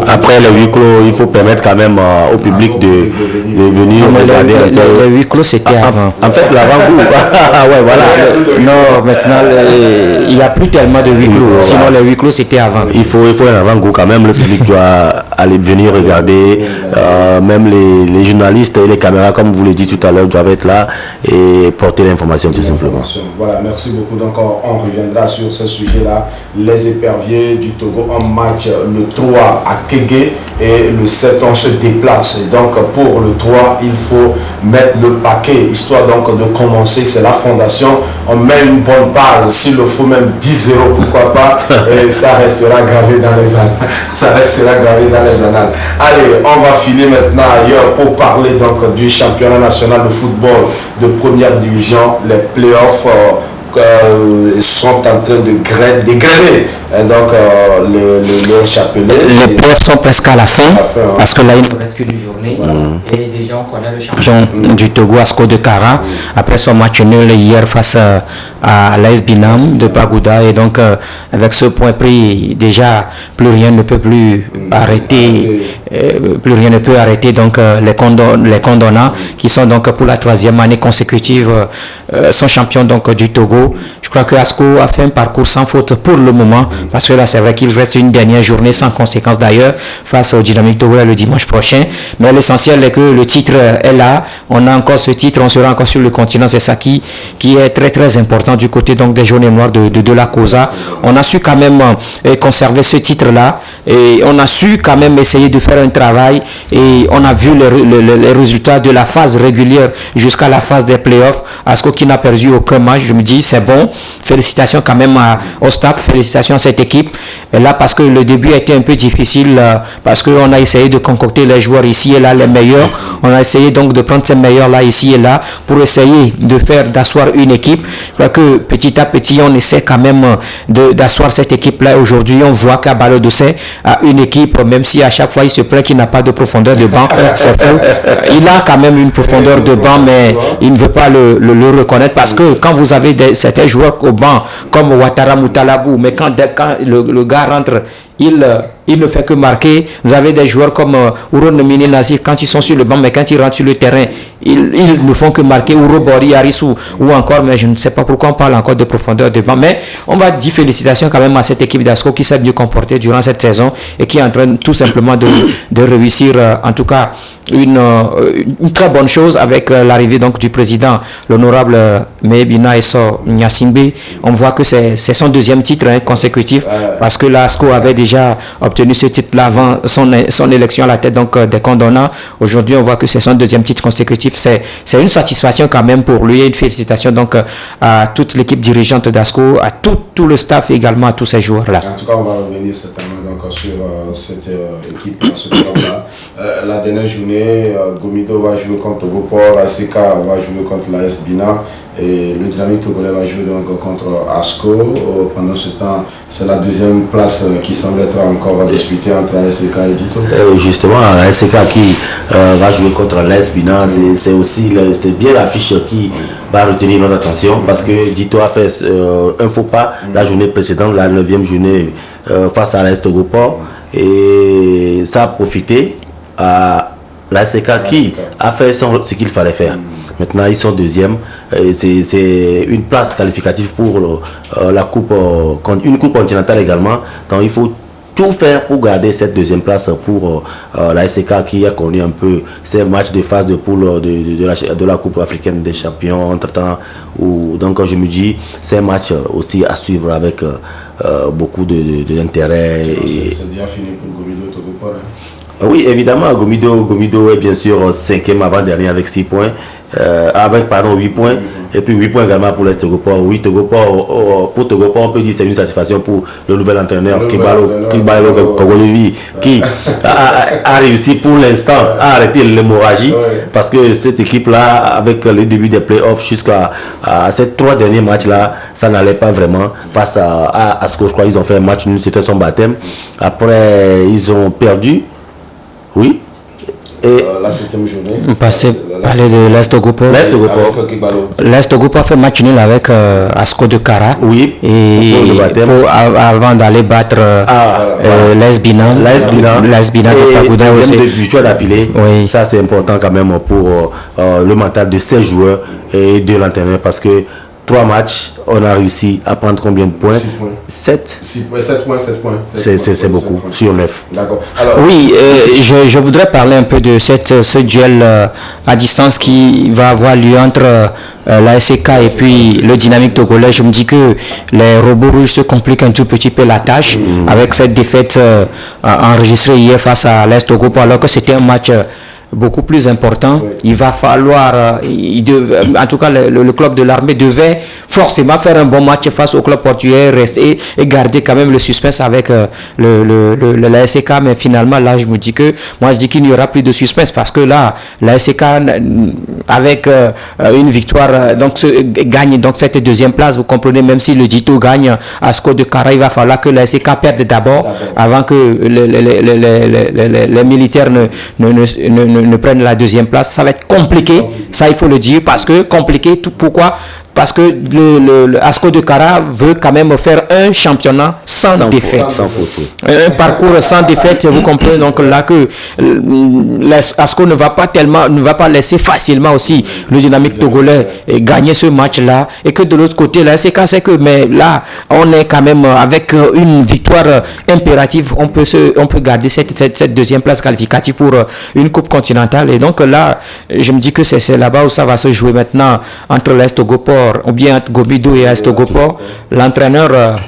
Après le huis clos, il faut permettre quand même au public de venir regarder un peu. Le huis clos, c'était avant. En fait, l'avant-goût. Ouais, voilà. Non, maintenant, il n'y a plus tellement de huis clos. Sinon, le huis clos, c'était avant. Il faut un avant-goût quand même. Le public doit aller venir regarder. Même les journalistes et les caméras, comme vous l'avez dit tout à l'heure, doivent être là et porter l'information tout simplement. Voilà, merci beaucoup. Donc, on reviendra sur ce sujet-là. Les éperviers du Togo en match le 3 à Kégué et le 7 on se déplace. Et donc pour le 3, il faut mettre le paquet, histoire donc de commencer. C'est la fondation. On met une bonne base, s'il le faut même 10-0, pourquoi pas. Et ça restera gravé dans les annales. Ça restera gravé dans les annales. Allez, on va filer maintenant ailleurs pour parler donc du championnat national de football de première division, les playoffs. Sont en train de dégrainer donc le chapelet. Les playoffs sont presque à la fin, parce que là il ne reste qu'une journée et déjà on connaît le champion du Togo, Asko de Kara, après son match nul hier face à l'AS Binam de Pagoуда, et donc avec ce point pris, déjà plus rien ne peut plus arrêter, donc les condonnants qui sont donc pour la 3e année consécutive sont champions donc du Togo. Je crois que Asko a fait un parcours sans faute pour le moment, parce que là c'est vrai qu'il reste une dernière journée sans conséquence d'ailleurs face au Dynamique Togo le dimanche prochain, mais l'essentiel est que le titre est là. On a encore ce titre, on sera encore sur le continent. C'est ça qui est très très important du côté donc des jaunes et noirs de la COSA. On a su quand même conserver ce titre là, et on a su quand même essayer de faire un travail, et on a vu les résultats de la phase régulière jusqu'à la phase des playoffs. Asko qui n'a perdu aucun match, je me dis c'est bon. Félicitations quand même au staff, félicitations à cette équipe. Et là, parce que le début a été un peu difficile, parce qu'on a essayé de concocter les joueurs ici et là, les meilleurs. On a essayé donc de prendre ces meilleurs là, ici et là, pour essayer d'asseoir une équipe. Je crois que petit à petit, on essaie quand même d'asseoir cette équipe-là. Aujourd'hui, on voit qu'à Balo Dossé a une équipe, même si à chaque fois il se plaint qu'il n'a pas de profondeur de banc, c'est faux. Il a quand même une profondeur de banc, mais il ne veut pas le reconnaître, parce que quand vous avez certains joueurs au banc, comme Ouattara Moutalabou, mais quand le gars rentre, il ne fait que marquer. Vous avez des joueurs comme Ouro Nomini Nassir, quand ils sont sur le banc, mais quand ils rentrent sur le terrain, ils ne font que marquer. Ouro Bori, Arissou, ou encore, mais je ne sais pas pourquoi on parle encore de profondeur de banc. Mais on va dire félicitations quand même à cette équipe d'Asco qui s'est mieux comportée durant cette saison et qui est en train tout simplement de réussir, en tout cas, une très bonne chose avec l'arrivée donc du président, l'honorable Mehebina Esso Nyasingbe. On voit que c'est son deuxième titre consécutif, parce que l'ASCO avait déjà obtenu ce titre-là avant son élection à la tête donc des condamnants. Aujourd'hui, on voit que c'est son deuxième titre consécutif. C'est une satisfaction quand même pour lui, et une félicitation donc à toute l'équipe dirigeante d'ASCO, à tout le staff et également à tous ces joueurs-là. En tout cas, on va revenir certainement donc sur cette équipe, ce club-là. La dernière journée, Gomido va jouer contre Togopor, ACK va jouer contre l'AS Bina et le Dynamique Togolais va jouer donc contre ASCO. Pendant ce temps, c'est la deuxième place qui semble être encore disputée entre ASK et Dito. Justement, l'ASK qui va jouer contre l'AS Bina, c'est bien l'affiche qui va retenir notre attention, parce que Dito a fait un faux pas la journée précédente, la 9e journée face à l'AS Togopor, et ça a profité à l'ASK qui a fait ce qu'il fallait faire. Maintenant, ils sont deuxième. C'est une place qualificative pour la coupe, une coupe continentale également. Donc, il faut tout faire pour garder cette deuxième place pour l'ASK qui a connu un peu ces matchs de phase de poule de la Coupe africaine des champions entre-temps. Donc, je me dis, c'est un match aussi à suivre avec beaucoup d'intérêt. C'est déjà fini pour Gomido Togopor. Oui, évidemment, Gomido est bien sûr 5e avant-dernier avec 6 points, avec 8 points, et puis 8 points également pour l'Est Togopor. Oui, pour Togopor, on peut dire que c'est une satisfaction pour le nouvel entraîneur, Kibalo Kogolovi, qui a réussi pour l'instant à arrêter l'hémorragie, parce que cette équipe-là, avec le début des playoffs jusqu'à ces 3 derniers matchs-là, ça n'allait pas vraiment face à ce que je crois. Ils ont fait un match nul, c'était son baptême. Après, ils ont perdu. Oui. Et la 7e journée. Parler de l'Est Togopor. L'Est Togopor a fait match nul avec Asco de Kara. Oui. Et avant d'aller battre l'AS Bina. L'AS Bina de Pagouda aussi. Des victoires d'affilée. Oui. Ça, c'est important quand même pour le mental de ces joueurs et de l'entraîneur, parce que 3 matchs, on a réussi à prendre combien de points? 7 points. C'est beaucoup, sur 9. D'accord. Oui, je voudrais parler un peu de ce duel à distance qui va avoir lieu entre l'ASK et puis le Dynamique Togolais. Je me dis que les robots rouges se compliquent un tout petit peu la tâche avec cette défaite enregistrée hier face à l'Est Togo, alors que c'était un match beaucoup plus important. Il va falloir, en tout cas le club de l'armée devait forcément faire un bon match face au club portugais, rester et garder quand même le suspense avec l'ASK, mais finalement là je dis qu'il n'y aura plus de suspense, parce que là l'ASK avec une victoire gagne donc cette deuxième place. Vous comprenez, même si le Dito gagne à Asco de Kara, il va falloir que l'ASK perde d'abord avant que les militaires ne prennent la deuxième place. Ça va être compliqué, ça il faut le dire, parce que compliqué, pourquoi? Parce que le Asco de Kara veut quand même faire un championnat sans défaite. Un parcours sans défaite, vous comprenez donc là que l'Asco ne va pas laisser facilement aussi le Dynamique Togolais gagner ce match-là. Et que de l'autre côté, là, c'est que mais là, on est quand même avec une victoire impérative, on peut garder cette deuxième place qualificative pour une coupe continentale. Et donc là, je me dis que c'est là-bas où ça va se jouer maintenant entre l'Est Togopor ou bien entre Gomido et l'Est Togopor. L'entraîneur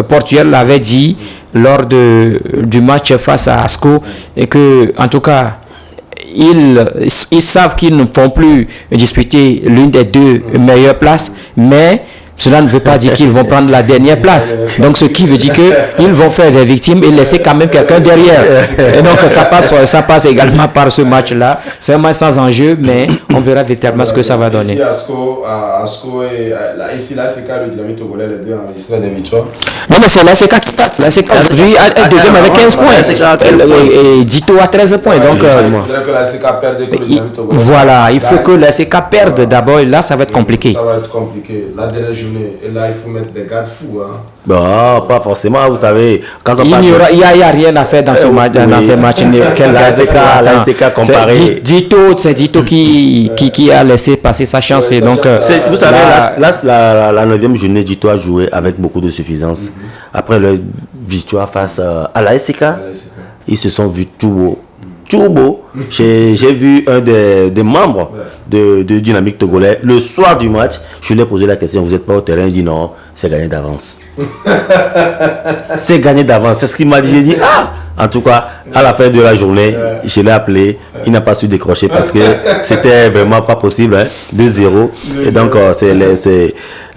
portugais l'avait dit lors du match face à Asco, et que en tout cas ils savent qu'ils ne vont plus disputer l'une des deux meilleures places, mais cela ne veut pas dire qu'ils vont prendre la dernière place. Donc ce qui veut dire qu'ils vont faire des victimes et laisser quand même quelqu'un derrière. Et donc ça passe également par ce match-là. C'est un match sans enjeu, mais on verra véritablement ce que ça va donner. Ici, Asco et ici, là, c'est le Dynamique Togolais, les deux enregistrent des victoires. Non, mais c'est l'ASK qui passe. L'ASK aujourd'hui est deuxième avec 15 points. Et Dito a 13 points. Donc, il faudrait que l'ASK perde et que le Dynamique Togolais. Voilà, il faut que l'ASK perde d'abord, et là, ça va être compliqué. Ça va être compliqué. La dernière journée, journée. Et là, il faut mettre des garde-fous. Hein. Bon, pas forcément, vous savez. Quand on Il n'y a rien à faire dans ce match. Dans ces matchs. L'ASK comparé. C'est Dito qui a laissé passer sa chance. Et donc, vous savez, la 9e journée, Dito a joué avec beaucoup de suffisance. Après leur victoire face à l'ASK, ils se sont vus tout beau. Tout beau. J'ai vu un des membres de Dynamique Togolais le soir du match. Je lui ai posé la question, vous n'êtes pas au terrain? Il dit non, c'est gagné d'avance. C'est gagné d'avance. C'est ce qu'il m'a dit. J'ai dit en tout cas, à la fin de la journée, je l'ai appelé. Il n'a pas su décrocher parce que c'était vraiment pas possible. Hein, 2-0. Et donc, c'est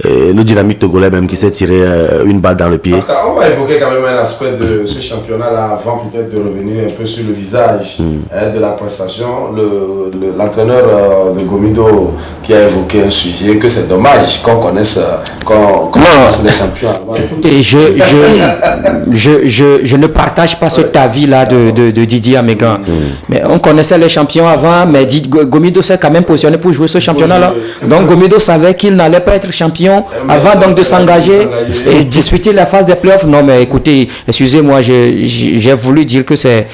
le Dynamique Togolais même qui s'est tiré une balle dans le pied. On va évoquer quand même un aspect de ce championnat-là avant peut-être de revenir un peu sur le visage de la prestation. L'entraîneur de Gomido qui a évoqué un sujet que c'est dommage qu'on connaisse les champions. Écoutez, je ne partage pas cet avis-là de Didier Amégan. Mais on connaissait les champions avant, mais Gomido s'est quand même positionné pour jouer ce championnat-là. Donc Gomido savait qu'il n'allait pas être champion avant donc de s'engager et disputer la phase des playoffs. Non mais écoutez, excusez-moi, j'ai voulu dire que c'est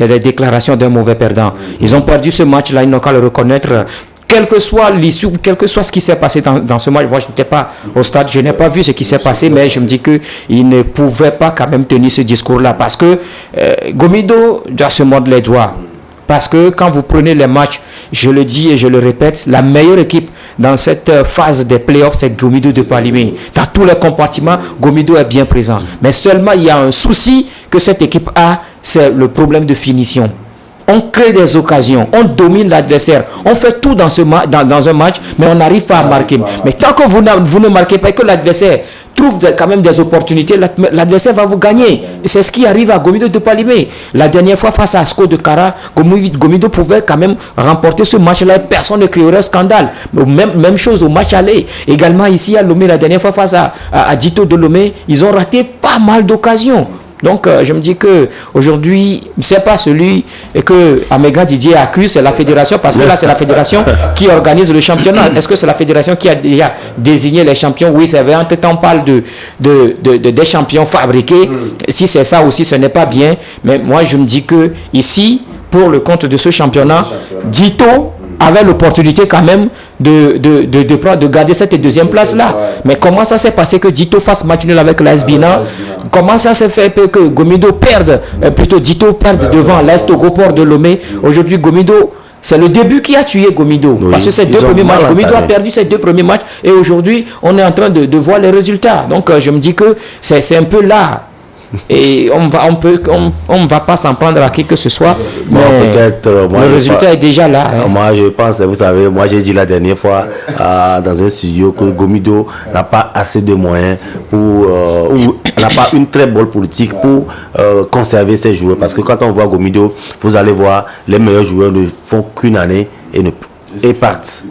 des déclarations d'un mauvais perdant. Ils ont perdu ce match-là, ils n'ont qu'à le reconnaître. Quelle que soit l'issue, quel que soit ce qui s'est passé dans ce match, moi je n'étais pas au stade, je n'ai pas vu ce qui s'est passé, mais je me dis qu'ils ne pouvaient pas quand même tenir ce discours-là parce que Gomido doit se mordre les doigts. Parce que quand vous prenez les matchs, je le dis et je le répète, la meilleure équipe dans cette phase des playoffs, c'est Gomido de Palimé. Dans tous les compartiments, Gomido est bien présent. Mais seulement, il y a un souci que cette équipe a, c'est le problème de finition. On crée des occasions, on domine l'adversaire, on fait tout dans un match, mais on n'arrive pas à marquer. Mais tant que vous ne marquez pas et que l'adversaire trouve quand même des opportunités, l'adversaire va vous gagner. Et c'est ce qui arrive à Gomido de Palimé. La dernière fois face à Asco de Kara, Gomido pouvait quand même remporter ce match-là et personne ne crierait scandale. Même chose au match aller. Également ici à Lomé, la dernière fois face à Dito de Lomé, ils ont raté pas mal d'occasions. Donc je me dis que aujourd'hui, c'est pas celui que Amégan Didier accuse, c'est la fédération, parce que là c'est la fédération qui organise le championnat. Est-ce que c'est la fédération qui a déjà désigné les champions? Oui, c'est vrai. En tout temps, on parle des champions fabriqués. Si c'est ça aussi, ce n'est pas bien. Mais moi, je me dis que pour le compte de ce championnat, Dito avait l'opportunité quand même de garder cette deuxième place là. Mais comment ça s'est passé que Dito fasse match nul avec l'AS Bina? Comment ça s'est fait que Gomido perde, plutôt Dito perde devant l'AS Togoport de Lomé? Aujourd'hui, Gomido, c'est le début qui a tué Gomido. Parce que ces deux premiers matchs, Gomido a perdu ces deux premiers matchs et aujourd'hui, on est en train de voir les résultats. Donc, je me dis que c'est un peu là. Et on va pas s'en prendre à qui que ce soit, mais le résultat est déjà là. Moi je pense, vous savez, moi j'ai dit la dernière fois dans un studio que Gomido n'a pas assez de moyens ou n'a pas une très bonne politique pour conserver ses joueurs, parce que quand on voit Gomido, vous allez voir les meilleurs joueurs ne font qu'une année et partent.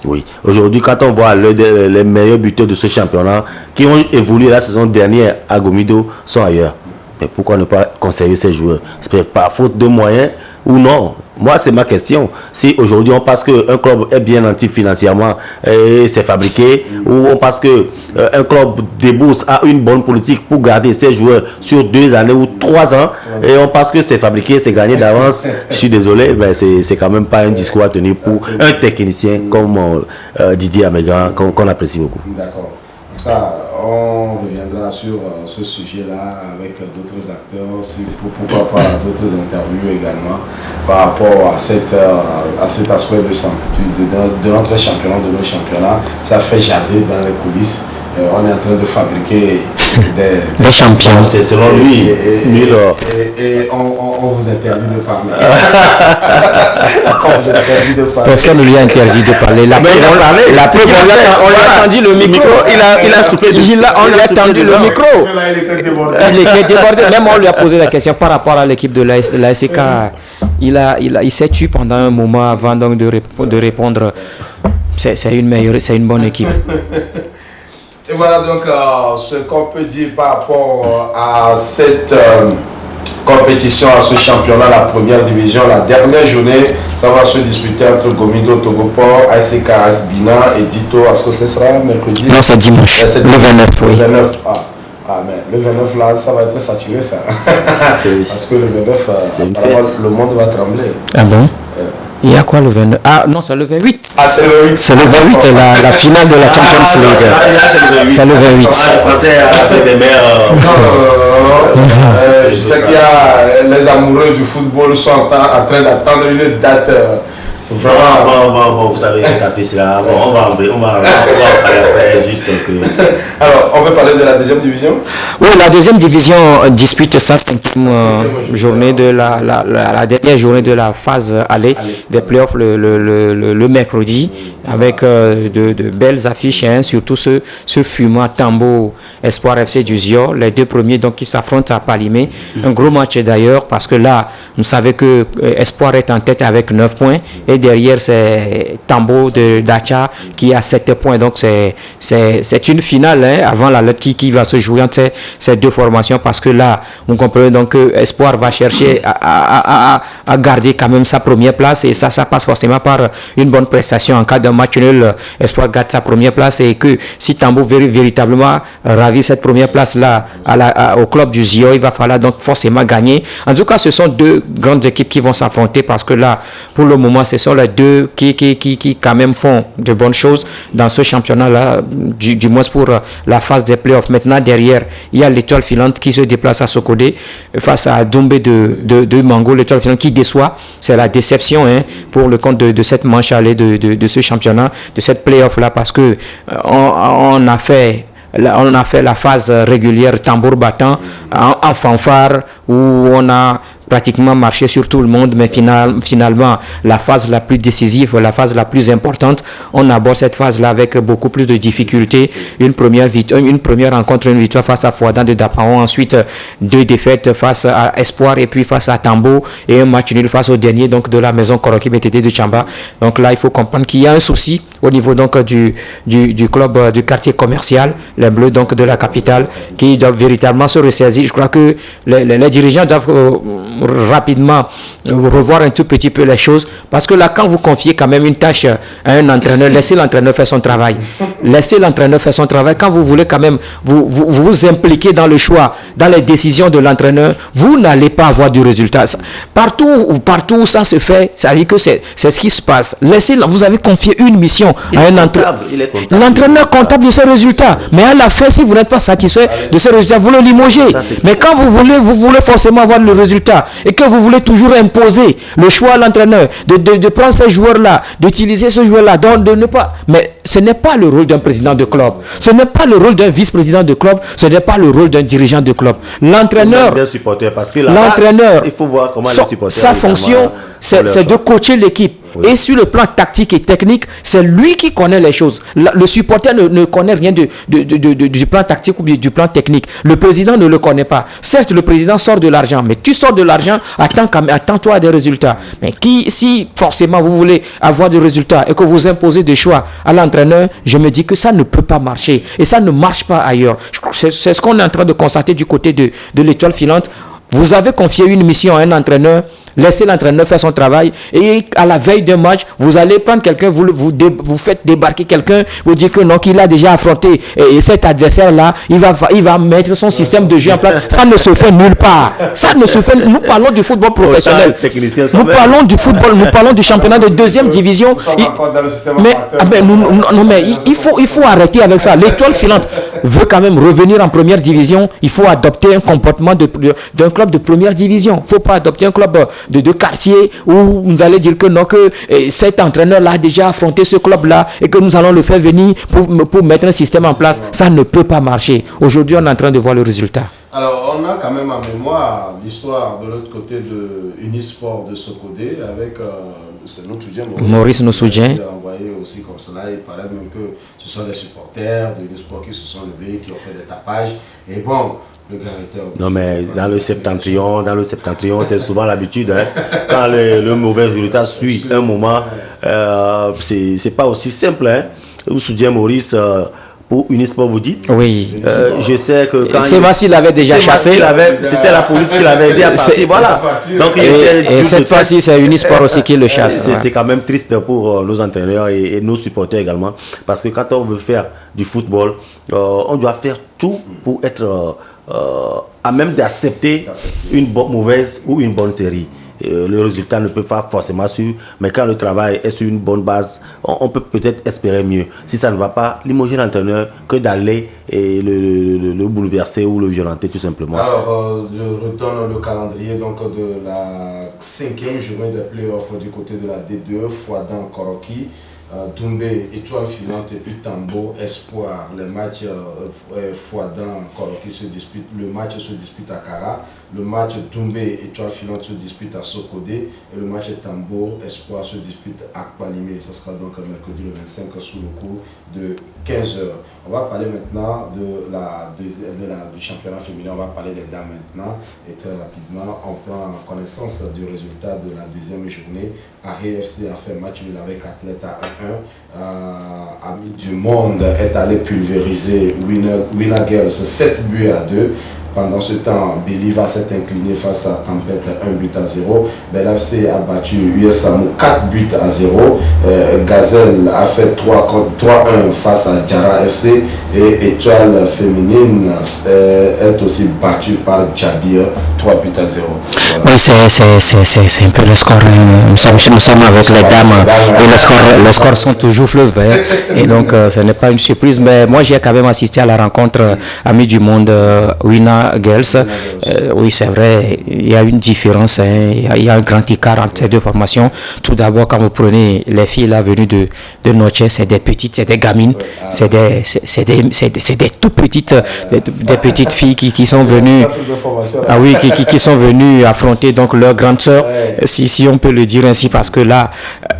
Oui. Aujourd'hui, quand on voit les meilleurs buteurs de ce championnat qui ont évolué la saison dernière à Gomido sont ailleurs. Mais pourquoi ne pas conserver ces joueurs? C'est par faute de moyens ou non? Moi, c'est ma question. Si aujourd'hui on pense qu'un club est bien nanti financièrement et c'est fabriqué, ou on pense qu'un club débourse a une bonne politique pour garder ses joueurs sur 2 années ou 3 ans, et on pense que c'est fabriqué, c'est gagné d'avance, je suis désolé, mais c'est quand même pas un discours à tenir pour un technicien comme Didier Amégan, qu'on apprécie beaucoup. D'accord. On reviendra sur ce sujet-là avec d'autres acteurs, pourquoi pas d'autres interviews également par rapport à cet aspect de notre championnat, de nos championnats. Ça fait jaser dans les coulisses. On est en train de fabriquer des champions. C'est selon lui. Et on vous interdit de parler. On vous interdit de parler. Personne ne lui a interdit de parler. La preuve, on lui a tendu le micro. On lui a tendu le micro. Il était débordé. Même on lui a posé la question par rapport à l'équipe de l'ASK. Il s'est tué pendant un moment avant donc de répondre. C'est une bonne équipe. Et voilà donc ce qu'on peut dire par rapport à cette compétition à ce championnat, la première division. La dernière journée, ça va se disputer entre Gomido Togopor, ASK Asbina et Dito. Est-ce que ce sera mercredi? Non, c'est dimanche. C'est le 29, oui. Le 29, mais le 29 là, ça va être saturé ça. Parce que le 29, le monde va trembler. Ah bon? Il y a quoi le 29? Ah non, c'est le 28. Ah, c'est le 28. C'est le 28, la finale de la Champions League. C'est le 28. Je pensais à la fête des mères. Non. Je sais qu'il y a les amoureux du football sont en train d'attendre une date. Vraiment. Vous savez, cette affiche-là, on va en parler après, juste que... Alors, on peut parler de la deuxième division? Oui, la deuxième division dispute sa 5e journée de la dernière journée de la phase aller des playoffs le mercredi, avec de belles affiches, hein, surtout ce fumant Tambo Espoir FC du Zio, les deux premiers donc qui s'affrontent à Palimé. Un gros match d'ailleurs, parce que là, vous savez que Espoir est en tête avec 9 points, et derrière c'est Tambo de Dacha qui a 7 points. Donc c'est une finale, hein, avant la lettre qui va se jouer entre ces deux formations, parce que là, vous comprenez donc que Espoir va chercher à garder quand même sa première place, et ça passe forcément par une bonne prestation. En cas de match nul, Espoir garde sa première place, et que si Tambo veut véritablement ravir cette première place là au club du Zio, il va falloir donc forcément gagner. En tout cas, ce sont deux grandes équipes qui vont s'affronter, parce que là, pour le moment, ce sont les deux qui quand même font de bonnes choses dans ce championnat-là, du moins pour la phase des playoffs. Maintenant, derrière, il y a l'Étoile filante qui se déplace à Sokodé face à Doumbé de Mango. L'Étoile filante qui déçoit, c'est la déception, hein, pour le compte de cette manche allée de ce championnat, de cette playoff-là, parce que on a fait la phase régulière tambour battant en fanfare, où on a pratiquement marché sur tout le monde, mais finalement, la phase la plus décisive, la phase la plus importante, on aborde cette phase-là avec beaucoup plus de difficultés. Une première rencontre, une victoire face à Fouadan de Dapaon, ensuite 2 défaites face à Espoir et puis face à Tambo, et un match nul face au dernier donc de la maison Koroki BTT de Chamba. Donc là, il faut comprendre qu'il y a un souci au niveau donc du club du quartier commercial, les Bleus donc de la capitale, qui doivent véritablement se ressaisir. Je crois que les dirigeants doivent rapidement revoir un tout petit peu les choses, parce que là, quand vous confiez quand même une tâche à un entraîneur, laissez l'entraîneur faire son travail. Laissez l'entraîneur faire son travail. Quand vous voulez quand même vous impliquer dans le choix, dans les décisions de l'entraîneur, vous n'allez pas avoir du résultat. Partout où ça se fait, ça veut dire que c'est ce qui se passe. Vous avez confié une mission à un entraîneur. L'entraîneur comptable de ces résultats. Mais à la fin, si vous n'êtes pas satisfait de ces résultats, vous le limogez. Mais quand vous voulez forcément avoir le résultat, et que vous voulez toujours imposer le choix à l'entraîneur de prendre ces joueurs-là, d'utiliser ce joueur-là, de ne pas... Mais ce n'est pas le rôle d'un président de club, ce n'est pas le rôle d'un vice-président de club, ce n'est pas le rôle d'un dirigeant de club. L'entraîneur, il faut voir comment les supporters, sa fonction, c'est de coacher l'équipe. Oui. Et sur le plan tactique et technique, c'est lui qui connaît les choses. Le supporter ne connaît rien du plan tactique ou du plan technique. Le président ne le connaît pas. Certes, le président sort de l'argent, mais tu sors de l'argent, attends-toi à des résultats. Mais si forcément vous voulez avoir des résultats et que vous imposez des choix à l'entraîneur, je me dis que ça ne peut pas marcher. Et ça ne marche pas ailleurs. C'est ce qu'on est en train de constater du côté de l'Étoile filante. Vous avez confié une mission à un entraîneur, laissez l'entraîneur faire son travail, et à la veille d'un match, vous allez prendre quelqu'un, vous faites débarquer quelqu'un, vous dites que non, qu'il a déjà affronté et cet adversaire-là, il va mettre son système de jeu en place. Ça ne se fait nulle part. Ça ne se fait. Nous parlons du football professionnel. Nous parlons du football, nous parlons du championnat de 2e division. Mais il faut arrêter avec ça. L'Étoile filante veut quand même revenir en première division. Il faut adopter un comportement d'un club de première division. Il ne faut pas adopter un club de quartier où vous allez dire que non, que cet entraîneur-là a déjà affronté ce club-là et que nous allons le faire venir pour mettre un système en place. Ça ne peut pas marcher. Aujourd'hui, on est en train de voir le résultat. Alors, on a quand même en mémoire l'histoire de l'autre côté de Unisport de Sokodé avec Maurice Nossoudien. Il a envoyé aussi comme cela. Il paraît même que ce sont les supporters de Unisport qui se sont levés, qui ont fait des tapages. Et bon, non, mais dans le septentrion, c'est souvent l'habitude. Hein. Quand le mauvais résultat suit un moment, c'est pas aussi simple. Hein. Vous souvenez, Maurice, pour Unisport, vous dites? Oui. Je sais que quand Sébastien l'avait déjà chassé. C'était la police qui l'avait aidé à partir. Voilà. Donc, et cette fois-ci, c'est Unisport aussi qui le chasse. C'est quand même triste pour nos entraîneurs et nos supporters également. Parce que quand on veut faire du football, on doit faire tout pour être à même d'accepter une mauvaise ou une bonne série. Le résultat ne peut pas forcément suivre, mais quand le travail est sur une bonne base, on peut peut-être espérer mieux. Si ça ne va pas, limoger l'entraîneur que d'aller et le bouleverser ou le violenter tout simplement. Alors, je retourne le calendrier donc, de la 5e journée des playoffs du côté de la D2, Fouadan Koroki. Doumbé, Étoile Filante et puis Tambo, Espoir. Le match Fouadan Koroki se dispute, le match se dispute à Kara. Le match Doumbé, Étoile Filante se dispute à Sokodé. Et le match Tambo, Espoir se dispute à Kpalimé. Ce sera donc mercredi le 25 sous le coup de 15h. On va parler maintenant du championnat féminin. On va parler des dames maintenant. Et très rapidement, on prend connaissance du résultat de la deuxième journée. AFC a fait match nul avec Athlète à 1-1. Amis du Monde est allé pulvériser Winner Girls 7 buts à 2. Pendant ce temps, Beliva s'est incliné face à Tempête 1 but à 0. BelFC a battu USAMU 4 buts à 0. Gazelle a fait 3-1 face à Jara FC. Et Étoile Féminine est aussi battue par Djabir 3 buts à 0. Voilà. Oui, c'est un peu le score. Nous sommes avec les dames et les scores sont toujours fleuves. Et donc, ce n'est pas une surprise. Mais moi, j'ai quand même assisté à la rencontre Amis du Monde Winner Girls. Oui, c'est vrai, il y a une différence, il y a un grand écart entre ces deux formations. Tout d'abord, quand vous prenez les filles là venues de Noche, c'est des petites, c'est des gamines, c'est des tout petites, des petites filles qui sont venues, qui sont venues affronter donc leur grande sœur, si on peut le dire ainsi, parce que là,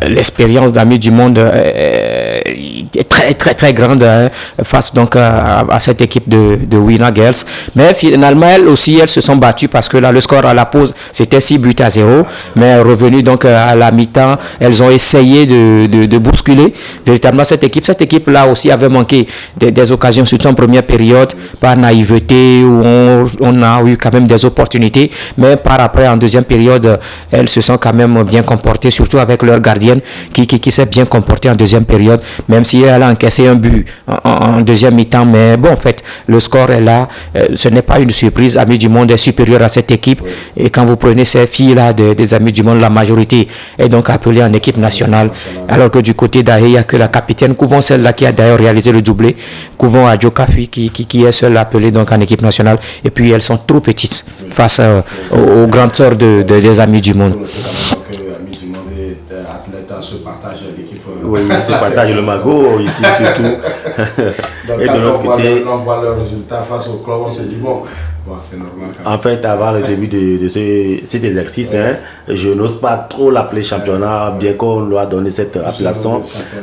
l'expérience d'Amis du Monde est très très très grande face donc à cette équipe de Winner Girls. Mais finalement, elles se sont battues parce que là, le score à la pause, c'était 6 buts à 0. Mais revenu donc à la mi-temps, elles ont essayé de bousculer véritablement cette équipe. Cette équipe-là aussi avait manqué des occasions, surtout en première période, par naïveté, où on a eu quand même des opportunités. Mais par après, en deuxième période, elles se sont quand même bien comportées, surtout avec leur gardienne qui s'est bien comportée en deuxième période, même si elle a encaissé un but en deuxième mi-temps. Mais bon, en fait, le score est là. Ce n'est pas une surprise. Amis du Monde est supérieur à cette équipe. Et quand vous prenez ces filles-là des Amis du Monde, la majorité est donc appelée en équipe nationale. Alors que du côté d'Ahé, il n'y a que la capitaine Couvon, celle-là qui a d'ailleurs réalisé le doublé. Couvon à Djokafi qui est seule appelée donc en équipe nationale. Et puis elles sont trop petites face aux grandes sœurs des Amis du Monde. Amis du Monde et Athlète se partagent l'équipe. Oui, ils se partagent le magot ici surtout. Donc, et de l'autre côté, on voit le résultat face au club, on se dit bon, c'est normal. En fait, avant le début de cet exercice, je n'ose pas trop l'appeler championnat, bien qu'on lui a donné cette appellation.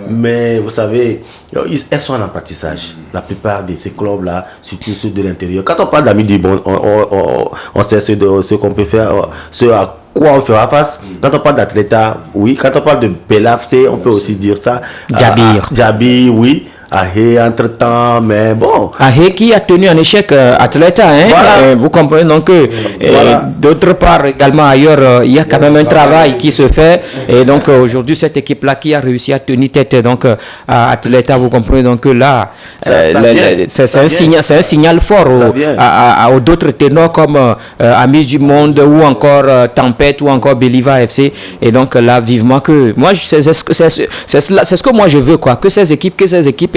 Mais vous savez, elles sont en apprentissage. La plupart de ces clubs-là, surtout ceux de l'intérieur. Quand on parle d'Amis du Monde, on sait ce qu'on peut faire, ce à quoi on fera face. Quand on parle d'Athlète, oui. Quand on parle de BelFC, on peut aussi dire ça. Djabir, oui. Ahé entre-temps, mais bon. Ahé qui a tenu en échec Athlète, voilà. Vous comprenez donc que d'autre part également ailleurs, il y a quand même un travail qui se fait. Et donc aujourd'hui, cette équipe-là qui a réussi à tenir tête donc à Athlète, vous comprenez donc que là, c'est un signal fort aux d'autres ténors comme Amis du Monde ou encore Tempête ou encore Beliva FC. Et donc là, vivement que moi, c'est ce que moi je veux, quoi, que ces équipes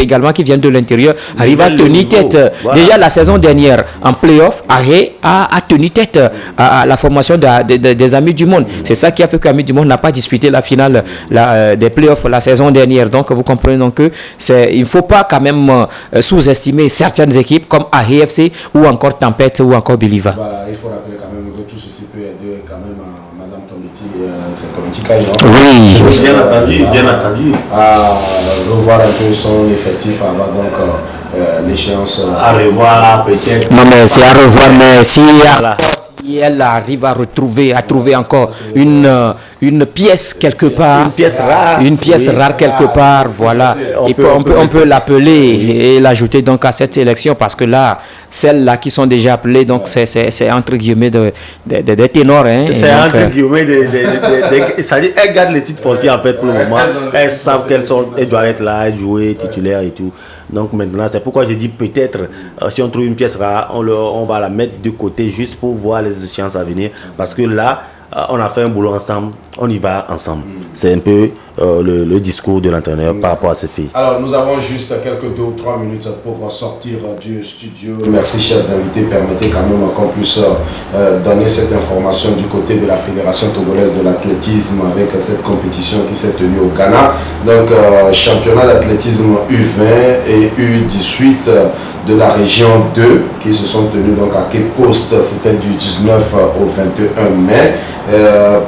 également qui viennent de l'intérieur arrivent à tenir tête. Voilà. Déjà la saison dernière en play-off, Ahé a tenu tête à la formation des Amis du Monde. C'est ça qui a fait qu'Amis du Monde n'a pas disputé la finale des play-offs la saison dernière. Donc vous comprenez donc que il ne faut pas quand même sous-estimer certaines équipes comme Ahé FC ou encore Tempête ou encore Beliva. Voilà, il faut rappeler quand même que tout ceci peut aider quand même Madame Tomiti, c'est Tomiti Kaï, non? Oui, bien entendu. À revoir un peu son effectif avant donc l'échéance. À revoir peut-être. Non mais c'est à revoir, mais s'il y Et elle arrive à trouver encore une pièce quelque part. Une pièce rare quelque part, voilà. On peut l'appeler et l'ajouter donc à cette sélection parce que là, celles-là qui sont déjà appelées, donc c'est entre guillemets des ténors. Hein, c'est entre guillemets ça dit, elles gardent l'étude foncière en fait pour le moment. Elles savent qu'elles doivent être là, jouer, titulaire et tout. Donc maintenant, c'est pourquoi j'ai dit peut-être, si on trouve une pièce rare, on va la mettre de côté juste pour voir les échéances à venir. Parce que là, on a fait un boulot ensemble, on y va ensemble. C'est un peu le discours de l'entraîneur par rapport à ces filles. Alors, nous avons juste quelques 2 ou 3 minutes pour sortir du studio. Merci, chers invités. Permettez quand même qu'on puisse donner cette information du côté de la Fédération togolaise de l'athlétisme avec cette compétition qui s'est tenue au Ghana. Donc, championnat d'athlétisme U20 et U18 de la région 2 qui se sont tenus donc à Cape Coast. C'était du 19 au 21 mai.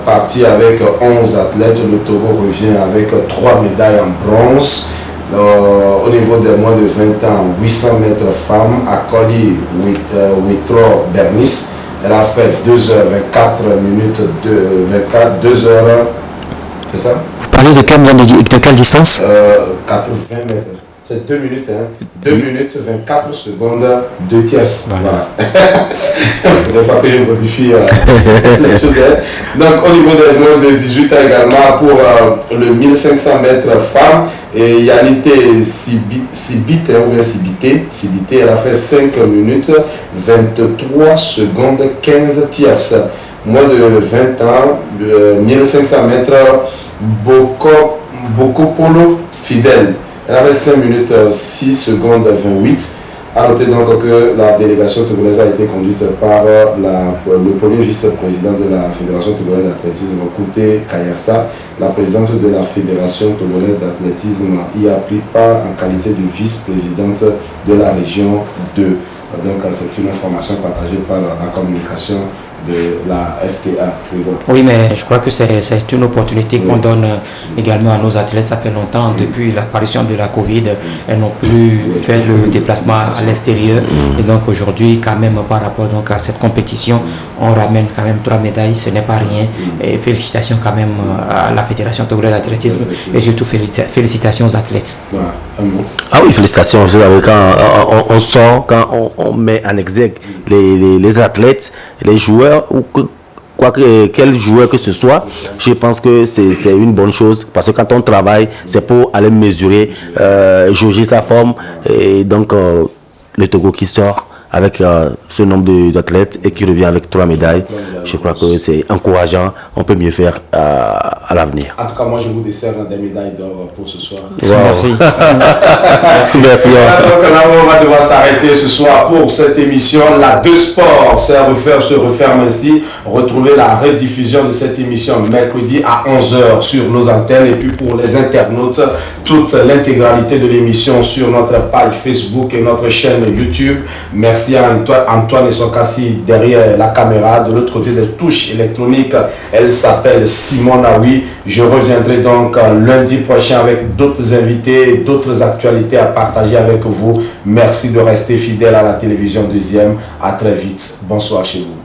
Parti avec 11 athlètes, le Togo revient avec 3 médailles en bronze. Au niveau des moins de 20 ans, 800 mètres femmes, Akoli Witro Bernice, elle a fait 2h24 minutes, 2h, c'est ça? Vous parlez de quelle distance? 80 mètres. C'est 2 minutes, hein. 2 minutes, 24 secondes, 2 tierces. Voilà. Il ne faudrait pas que je modifie les choses. Donc, au niveau des moins de 18 ans également, pour le 1500 mètres femmes, et Yanité Sibité, elle a fait 5 minutes, 23 secondes, 15 tierces. Moins de 20 ans, 1500 mètres, Bokopolo Fidèle. Elle avait 5 minutes 6 secondes 28. A noter donc que la délégation togolaise a été conduite par le premier vice-président de la Fédération togolaise d'athlétisme, Kouté Kayassa. La présidente de la Fédération togolaise d'athlétisme y a pris part en qualité de vice-présidente de la région 2. Donc c'est une information partagée par la communication de la FTA. Oui, mais je crois que c'est une opportunité qu'on donne également à nos athlètes. Ça fait longtemps, depuis l'apparition de la Covid, elles n'ont plus fait le déplacement à l'extérieur. Et donc aujourd'hui, quand même, par rapport donc, à cette compétition, on ramène quand même 3 médailles, ce n'est pas rien. Et félicitations quand même à la Fédération togolaise d'athlétisme et surtout félicitations aux athlètes. Ah oui, félicitations. Vous savez, quand on sort, quand on met en exergue les athlètes, les joueurs, ou quel joueur que ce soit, je pense que c'est une bonne chose parce que quand on travaille, c'est pour aller mesurer, jauger sa forme. Et donc, le Togo qui sort avec ce nombre d'athlètes et qui revient avec 3 médailles, je crois que c'est encourageant. On peut mieux faire à l'avenir. En tout cas, moi, je vous décerne des médailles d'or pour ce soir. Wow. Merci. Merci. Donc là, on va devoir s'arrêter ce soir pour cette émission. La 2 Sport, c'est à refaire, se referme ainsi. Retrouvez la rediffusion de cette émission mercredi à 11h sur nos antennes. Et puis pour les internautes, toute l'intégralité de l'émission sur notre page Facebook et notre chaîne YouTube. Merci à Antoine et Sokassi derrière la caméra. De l'autre côté des touches électroniques, elle s'appelle Simon Naoui. Je reviendrai donc lundi prochain avec d'autres invités et d'autres actualités à partager avec vous. Merci de rester fidèle à la télévision 2e. À très vite. Bonsoir chez vous.